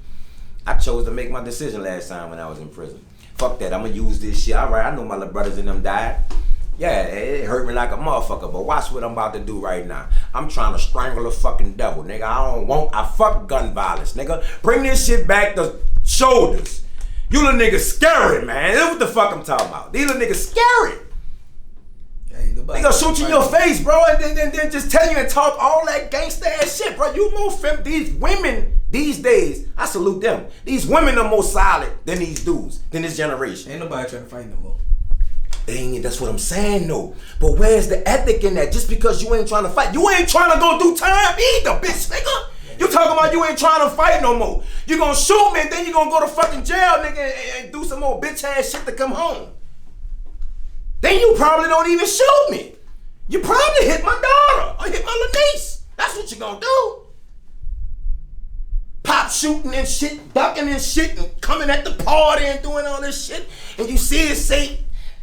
S1: I chose to make my decision last time when I was in prison. Fuck that, I'm gonna use this shit. All right, I know my little brothers and them died. Yeah, it hurt me like a motherfucker, but watch what I'm about to do right now. I'm trying to strangle a fucking devil, nigga. I fuck gun violence, nigga. Bring this shit back to shoulders. You little niggas scary, man. That's what the fuck I'm talking about. These little niggas scary. They gonna shoot you in your face, bro, and then just tell you and talk all that gangsta ass shit, bro. You more these women these days, I salute them. These women are more solid than these dudes, than this generation.
S3: Ain't nobody trying to fight no more.
S1: That's what I'm saying, though. But where's the ethic in that? Just because you ain't trying to fight, you ain't trying to go do time either, bitch, nigga. You talking about you ain't trying to fight no more. You gonna shoot me and then you gonna go to fucking jail, nigga, and do some more bitch ass shit to come home. Then you probably don't even shoot me. You probably hit my daughter or hit my little niece. That's what you gonna do. Pop shooting and shit, ducking and shit, and coming at the party and doing all this shit, and you see it say,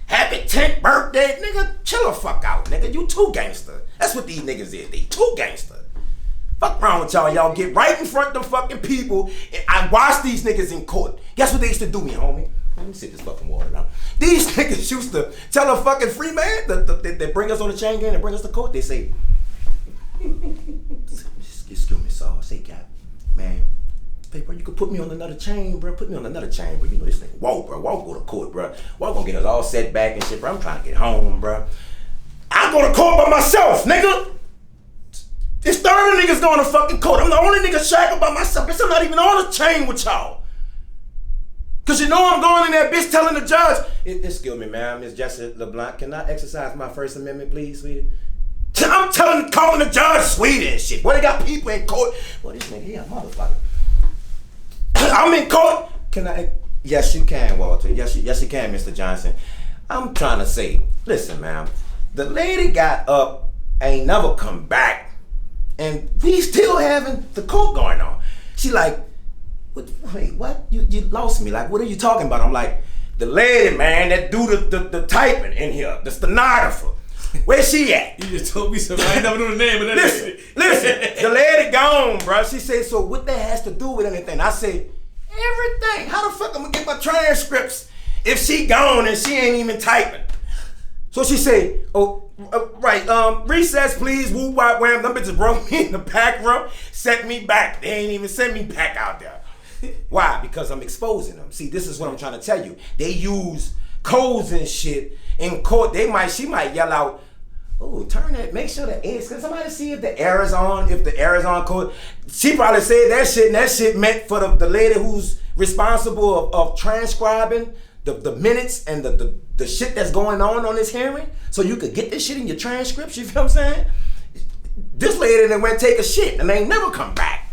S1: happy 10th birthday, nigga, chill the fuck out, nigga. You too gangster. That's what these niggas is. They too gangster. Fuck wrong with y'all. Y'all get right in front of them fucking people. And I watch these niggas in court. Guess what they used to do me, homie? Let me sit this fucking water down. These niggas used to tell a fucking free man that bring us on the chain gang and bring us to court. They say, excuse me, sir. Say, Cap, man, hey, bro, you could put me on another chain, bro. Put me on another chain, bro. You know this nigga. Whoa, bro. Whoa, go to court, bro. Whoa, gonna get us all set back and shit, bro. I'm trying to get home, bro. I go to court by myself, nigga. It's 30 niggas going to fucking court. I'm the only nigga shackled by myself. Bitch, I'm not even on a chain with y'all. Cause you know I'm going in there, bitch, telling the judge, excuse me, ma'am, Miss Jessica LeBlanc, can I exercise my First Amendment, please, sweetie? I'm calling the judge sweetie and shit. Boy, they got people in court. Boy, this nigga, he a motherfucker. I'm in court. Can I? Yes, you can, Walter. Yes, you can, Mr. Johnson. I'm trying to say, listen, ma'am, the lady got up, ain't never come back, and we still having the court going on. She like, wait, what? You lost me. Like, what are you talking about? I'm like, the lady, man, that do the typing in here, the stenographer. Where's she at?
S3: You just told me something. I ain't never knew the name of that lady.
S1: Listen, the lady gone, bro. She said, so what that has to do with anything? I say, everything. How the fuck I'm gonna get my transcripts if she gone and she ain't even typing? So she say, right, recess please, woo, wop, wham. Them bitches broke me in the back room, sent me back. They ain't even sent me back out there. Why? Because I'm exposing them. See, this is what I'm trying to tell you. They use codes and shit in court. She might yell out, oh, turn that, make sure the air, can somebody see if the air is on, if the air is on code? She probably said that shit, and that shit meant for the lady who's responsible of transcribing the minutes and the shit that's going on this hearing, so you could get this shit in your transcripts, you feel what I'm saying? This lady then went take a shit and they ain't never come back.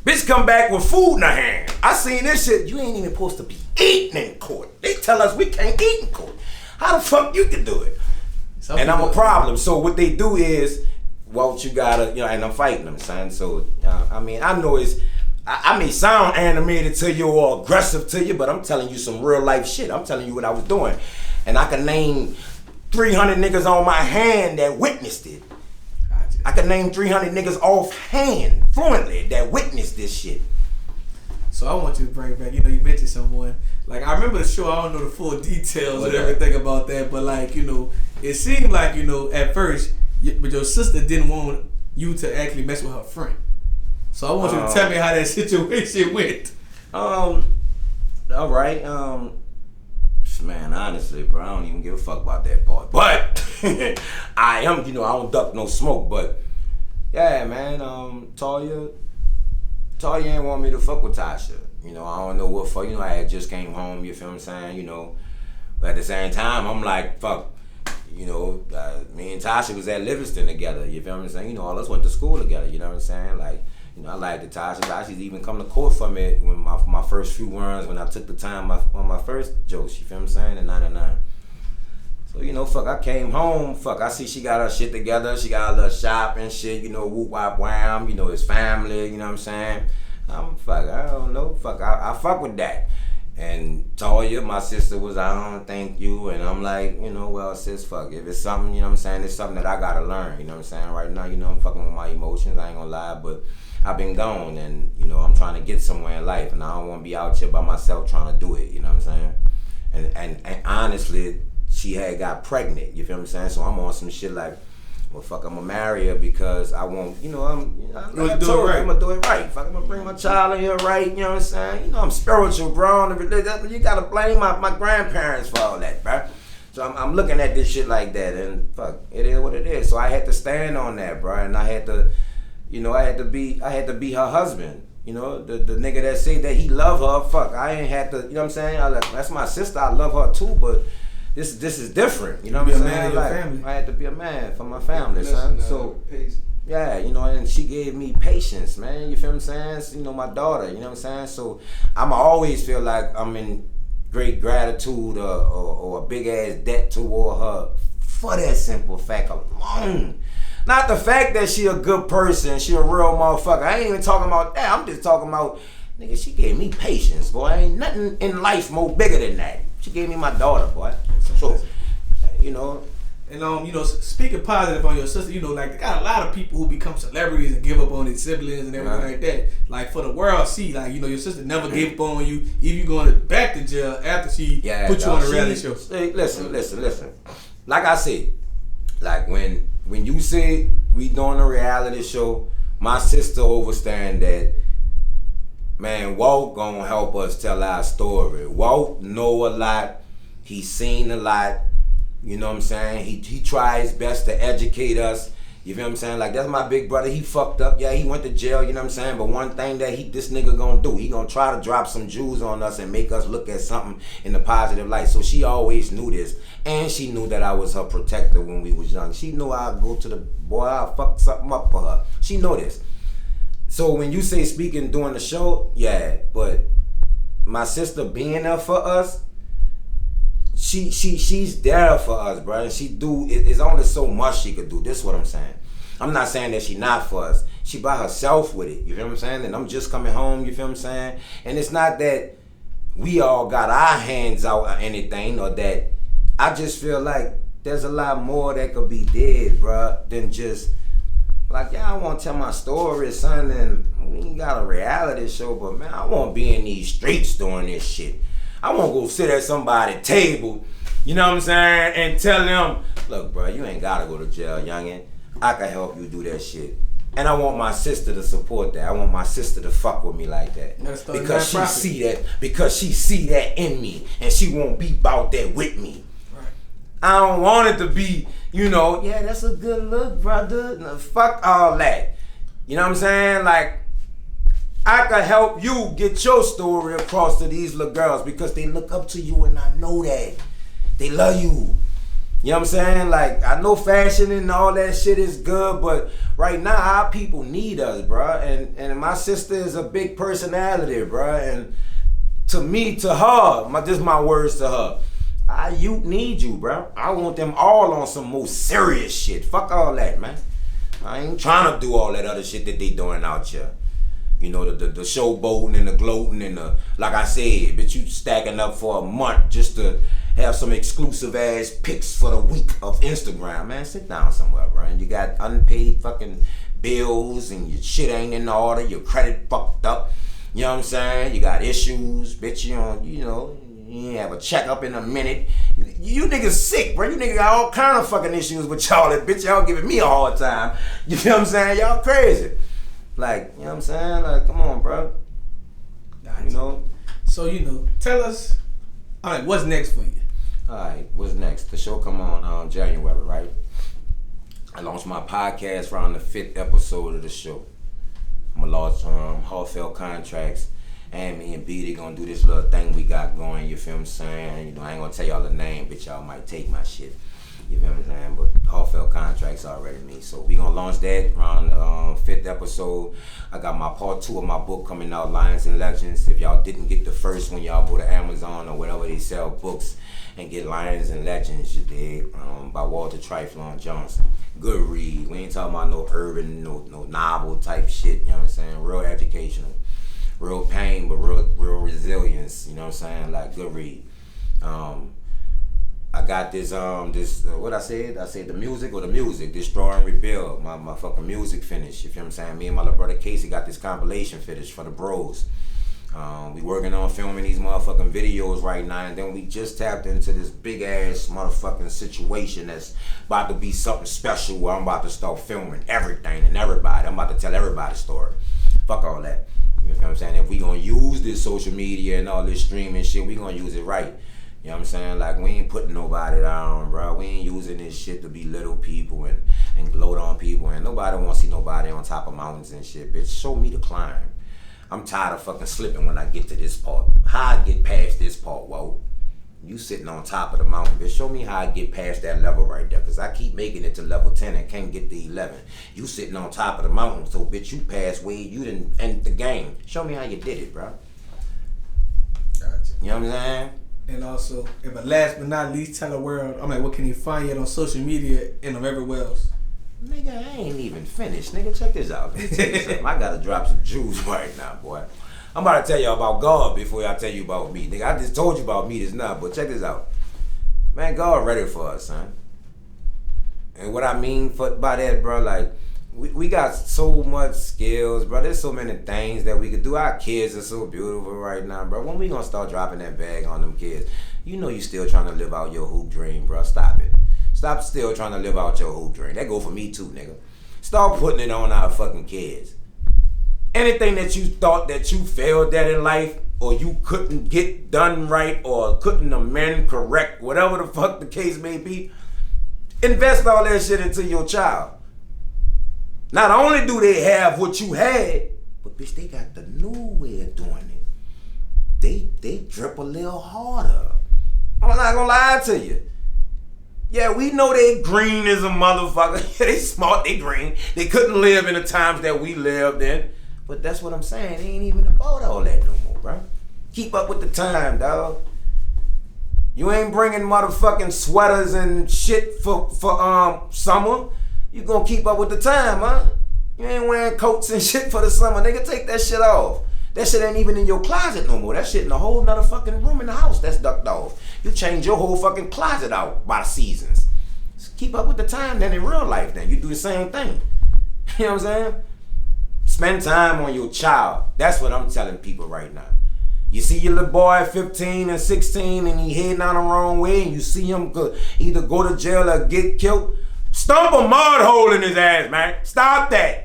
S1: Bitch come back with food in her hand. I seen this shit. You ain't even supposed to be eating in court. They tell us we can't eat in court. How the fuck you can do it? And I'm a problem. So what they do is, well, you gotta, and I'm fighting them, son. So, I mean, I know I may sound animated to you or aggressive to you, but I'm telling you some real life shit. I'm telling you what I was doing. And I can name 300 niggas on my hand that witnessed it. I can name 300 niggas offhand, fluently, that witnessed this shit.
S3: So I want you to bring back, you mentioned someone. Like, I remember the show, I don't know the full details and everything about that, but like, it seemed like, at first, but your sister didn't want you to actually mess with her friend. So I want you to tell me how that situation went. All
S1: right. Man, honestly, bro, I don't even give a fuck about that part. But I am, I don't duck no smoke. But yeah, man, Toya ain't want me to fuck with Tasha. I don't know what fuck. I had just came home. You feel what I'm saying? But at the same time, I'm like, fuck. Me and Tasha was at Livingston together. You feel what I'm saying? All us went to school together. You know what I'm saying? Like. I like the Tasha. Tasha's even come to court for me when my first few runs, when I took the time on my first jokes, you feel what I'm saying, in 99. So, fuck, I came home, fuck, I see she got her shit together, she got a little shop and shit, whoop, wop, wham, his family, you know what I'm saying? Fuck, I don't know, fuck, I fuck with that. And Toya, my sister, was, I don't thank you, and I'm like, well, sis, fuck, if it's something, you know what I'm saying, it's something that I gotta learn, you know what I'm saying? Right now, I'm fucking with my emotions, I ain't gonna lie, but I've been gone, and I'm trying to get somewhere in life, and I don't want to be out here by myself trying to do it. You know what I'm saying? And honestly, she had got pregnant. You feel what I'm saying? So I'm on some shit like, well, fuck, I'm gonna marry her because I want, I'm gonna do it right. Fuck, I'm gonna bring my child in here right. You know what I'm saying? I'm spiritual, bro. You gotta blame my grandparents for all that, bro. So I'm looking at this shit like that, and fuck, it is what it is. So I had to stand on that, bro, and I had to, I had to be her husband. The nigga that say that he love her, fuck, I ain't had to. You know what I'm saying? That's my sister. I love her too, but. This is different, you know what I'm saying? Like, I had to be a man for my family, son. So, yeah, and she gave me patience, man. You feel what I'm saying? So, my daughter, you know what I'm saying? So, I'ma always feel like I'm in great gratitude or a big ass debt toward her for that simple fact alone. Not the fact that she a good person, she a real motherfucker. I ain't even talking about that. I'm just talking about, nigga, she gave me patience, boy. Ain't nothing in life more bigger than that. She gave me my daughter, boy. So,
S3: And speaking positive on your sister, like they got a lot of people who become celebrities and give up on their siblings and everything like that. Like for the world see, like your sister never gave up on you. If you going back to jail after she put you on a reality show.
S1: Hey, listen. Like I said, like when you say we doing a reality show, my sister understand that. Man, Walt gonna help us tell our story. Walt know a lot. He's seen a lot. You know what I'm saying? He tries best to educate us. You feel what I'm saying? Like, that's my big brother. He fucked up. Yeah, he went to jail, you know what I'm saying? But one thing that this nigga gonna do, he gonna try to drop some jewels on us and make us look at something in the positive light. So she always knew this. And she knew that I was her protector when we was young. She knew I'd go to the boy, I'd fuck something up for her. She know this. So when you say speaking during the show, yeah, but my sister being there for us, she's there for us, bro. And it's only so much she could do. This is what I'm saying. I'm not saying that she not for us. She by herself with it. You feel what I'm saying? And I'm just coming home. You feel what I'm saying? And it's not that we all got our hands out or anything, or that I just feel like there's a lot more that could be did, bro, than just. Like, yeah, I want to tell my story, son, and we ain't got a reality show, but man, I want to be in these streets doing this shit. I want to go sit at somebody's table, you know what I'm saying, and tell them, look, bro, you ain't got to go to jail, youngin'. I can help you do that shit. And I want my sister to support that. I want my sister to fuck with me like that. Because she see that in me, and she won't be about that with me. I don't want it to be, yeah, that's a good look, brother. No, fuck all that. You know what I'm saying? Like, I could help you get your story across to these little girls because they look up to you, and I know that. They love you. You know what I'm saying? Like, I know fashion and all that shit is good, but right now our people need us, bro. And my sister is a big personality, bro. And to me, to her, this is my words to her. You need you, bro. I want them all on some more serious shit. Fuck all that, man. I ain't trying to do all that other shit that they doing out here. The showboating and the gloating and the, like I said, bitch, you stacking up for a month just to have some exclusive ass pics for the week of Instagram, man. Sit down somewhere, bro. And you got unpaid fucking bills and your shit ain't in order, your credit fucked up. You know what I'm saying? You got issues, bitch, you ain't have a checkup in a minute. You niggas sick, bro. You niggas got all kind of fucking issues with y'all. That bitch, y'all giving me a hard time. You feel what I'm saying? Y'all crazy. Like, you know what I'm saying? Like, come on, bro.
S3: So, tell us, all right, what's next for you?
S1: All right, what's next? The show come on January, right? I launched my podcast around the 5th episode of the show. I'm going to launch heartfelt contracts. And me and B, they gonna do this little thing we got going, you feel what I'm saying? I ain't gonna tell y'all the name, but y'all might take my shit. You feel what I'm saying? But heartfelt contracts already me. So we gonna launch that around the 5th episode. I got my part 2 of my book coming out, Lions and Legends. If y'all didn't get the first one, y'all go to Amazon or whatever they sell books and get Lions and Legends, you dig? By Walter Triflelon Johnson. Good read. We ain't talking about no urban, no novel type shit, you know what I'm saying? Real educational. Real pain, but real resilience. You know what I'm saying? Like, good read. I got this what I said? I said the music, Destroy and Rebuild. My fucking music finished. You feel what I'm saying? Me and my little brother Casey got this compilation finished for the bros. We working on filming these motherfucking videos right now, and then we just tapped into this big ass motherfucking situation that's about to be something special where I'm about to start filming everything and everybody. I'm about to tell everybody's story. Fuck all that. You know what I'm saying? If we gonna use this social media and all this streaming shit, we gonna use it right. You know what I'm saying? Like, we ain't putting nobody down, bro. We ain't using this shit to belittle people and gloat on people. And nobody want to see nobody on top of mountains and shit, bitch. Show me the climb. I'm tired of fucking slipping when I get to this part. How I get past this part, whoa? You sitting on top of the mountain, bitch. Show me how I get past that level right there. Because I keep making it to level 10 and can't get to 11. You sitting on top of the mountain, so bitch, you passed way. You didn't end the game. Show me how you did it, bro.
S3: Gotcha.
S1: You know what I'm saying?
S3: And also, but last but not least, tell the world, I'm like, what can he find yet on social media and on everywhere else?
S1: Nigga, I ain't even finished. Nigga, check this out. Let me tell you something. I gotta drop some jewels right now, boy. I'm about to tell y'all about God before I tell you about me. Nigga, I just told you about me just now, but check this out. Man, God ready for us, son. And what I mean by that, bro, like, we got so much skills, bro. There's so many things that we could do. Our kids are so beautiful right now, bro. When we gonna start dropping that bag on them kids? You know you still trying to live out your hoop dream, bro. Stop it. Stop still trying to live out your hoop dream. That go for me too, nigga. Start putting it on our fucking kids. Anything that you thought that you failed at in life, or you couldn't get done right, or couldn't amend, correct, whatever the fuck the case may be, invest all that shit into your child. Not only do they have what you had, but bitch, they got the new way of doing it. They drip a little harder. I'm not gonna lie to you. Yeah, we know they green as a motherfucker. They smart, they green. They couldn't live in the times that we lived in. But that's what I'm saying. They ain't even about all that no more, bro. Keep up with the time, dog. You ain't bringing motherfucking sweaters and shit for summer. You gonna keep up with the time, huh? You ain't wearing coats and shit for the summer. Nigga, take that shit off. That shit ain't even in your closet no more. That shit in a whole nother fucking room in the house that's ducked off. You change your whole fucking closet out by the seasons. Just keep up with the time then in real life then. You do the same thing. You know what I'm saying? Spend time on your child. That's what I'm telling people right now. You see your little boy at 15 and 16 and he heading down the wrong way and you see him either go to jail or get killed. Stomp a mud hole in his ass, man. Stop that.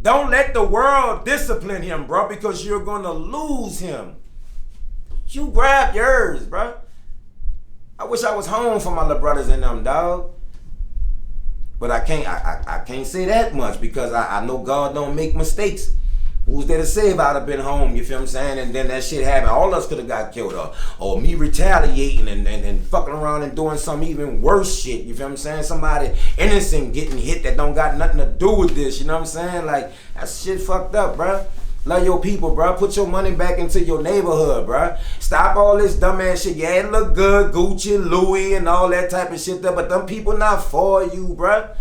S1: Don't let the world discipline him, bro, because you're gonna lose him. You grab yours, bro. I wish I was home for my little brothers and them, dog. But I can't say that much because I know God don't make mistakes. Who's there to say if I'd have been home, you feel what I'm saying? And then that shit happened. All of us could have got killed or me retaliating and fucking around and doing some even worse shit, you feel what I'm saying? Somebody innocent getting hit that don't got nothing to do with this, you know what I'm saying? Like, that shit fucked up, bruh. Love your people, bruh. Put your money back into your neighborhood, bruh. Stop all this dumbass shit. Yeah, it look good, Gucci, Louis, and all that type of shit there, but them people not for you, bruh.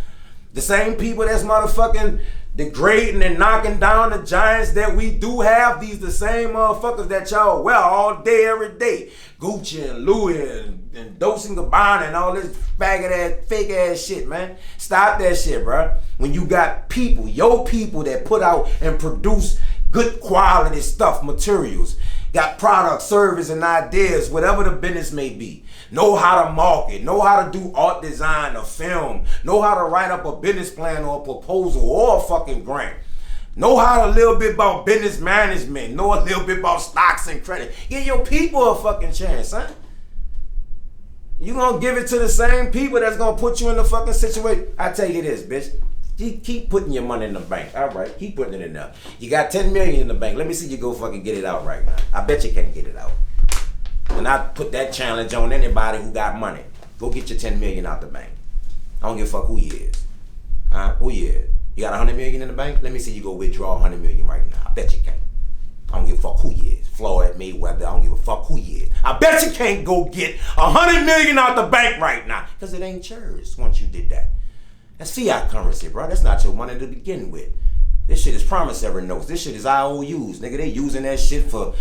S1: The same people that's motherfucking degrading and knocking down the giants that we do have, these the same motherfuckers that y'all wear all day, every day. Gucci and Louis and Dolce & Gabbana and all this faggot ass, fake ass shit, man. Stop that shit, bruh. When you got people, your people that put out and produce good quality stuff, materials, got products, service, and ideas, whatever the business may be. Know how to market, know how to do art design or film, know how to write up a business plan or a proposal or a fucking grant. Know how a little bit about business management, know a little bit about stocks and credit. Give your people a fucking chance, huh? You gonna give it to the same people that's gonna put you in the fucking situation. I tell you this, bitch. Keep putting your money in the bank. All right, keep putting it in there. You got 10 million in the bank. Let me see you go fucking get it out right now. I bet you can't get it out. And I put that challenge on anybody who got money. Go get your 10 million out the bank. I don't give a fuck who you is. Who you is? You got 100 million in the bank? Let me see you go withdraw 100 million right now. I bet you can't. I don't give a fuck who you is. Floyd Mayweather, I don't give a fuck who you is. I bet you can't go get 100 million out the bank right now. Because it ain't yours once you did that. That's fiat currency, bro. That's not your money to begin with. This shit is promissory notes. This shit is IOUs. Nigga, they using that shit for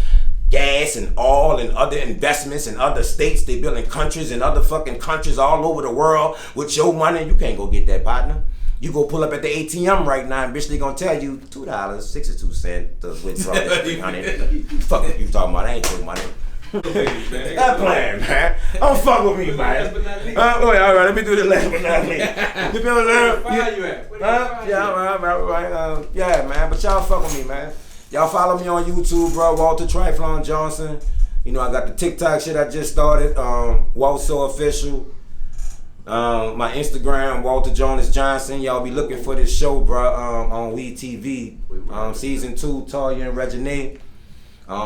S1: gas and oil and other investments in other states. They building countries and other fucking countries all over the world with your money. You can't go get that, partner. You go pull up at the ATM right now, and bitch, they gonna tell you $2.62 to withdraw this $300. Fuck what you talking about? I ain't your money. That plan, man. Don't fuck with me, man. Wait, all right, let me do the last but not least. You feel me?
S4: Where you at?
S1: Yeah, right. Yeah, man. But y'all fuck with me, man. Y'all follow me on YouTube, bro. Walter Triflelon Johnson. You know, I got the TikTok shit I just started. Walt So Official. My Instagram, Walter Jonas Johnson. Y'all be looking for this show, bro, on Weed TV. Season 2, Toya and Regine.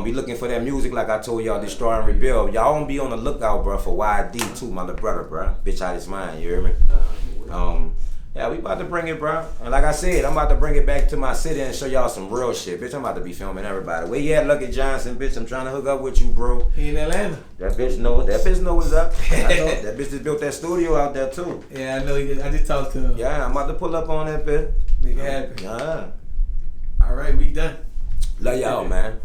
S1: Be looking for that music like I told y'all, Destroy and Rebuild. Y'all gonna be on the lookout, bro, for YD too, my little brother, bro. Bitch out his mind, you hear me? Yeah, we about to bring it, bro. And like I said, I'm about to bring it back to my city and show y'all some real shit. Bitch, I'm about to be filming everybody. Where you at, Lucky Johnson, bitch? I'm trying to hook up with you, bro.
S3: He in Atlanta.
S1: That bitch know what's up. I know that bitch just built that studio out there too.
S3: Yeah, I know. I just talked to him.
S1: Yeah, I'm about to pull up on that bitch.
S3: Make it happen.
S1: Yeah.
S3: All right, we done.
S1: Love y'all, man.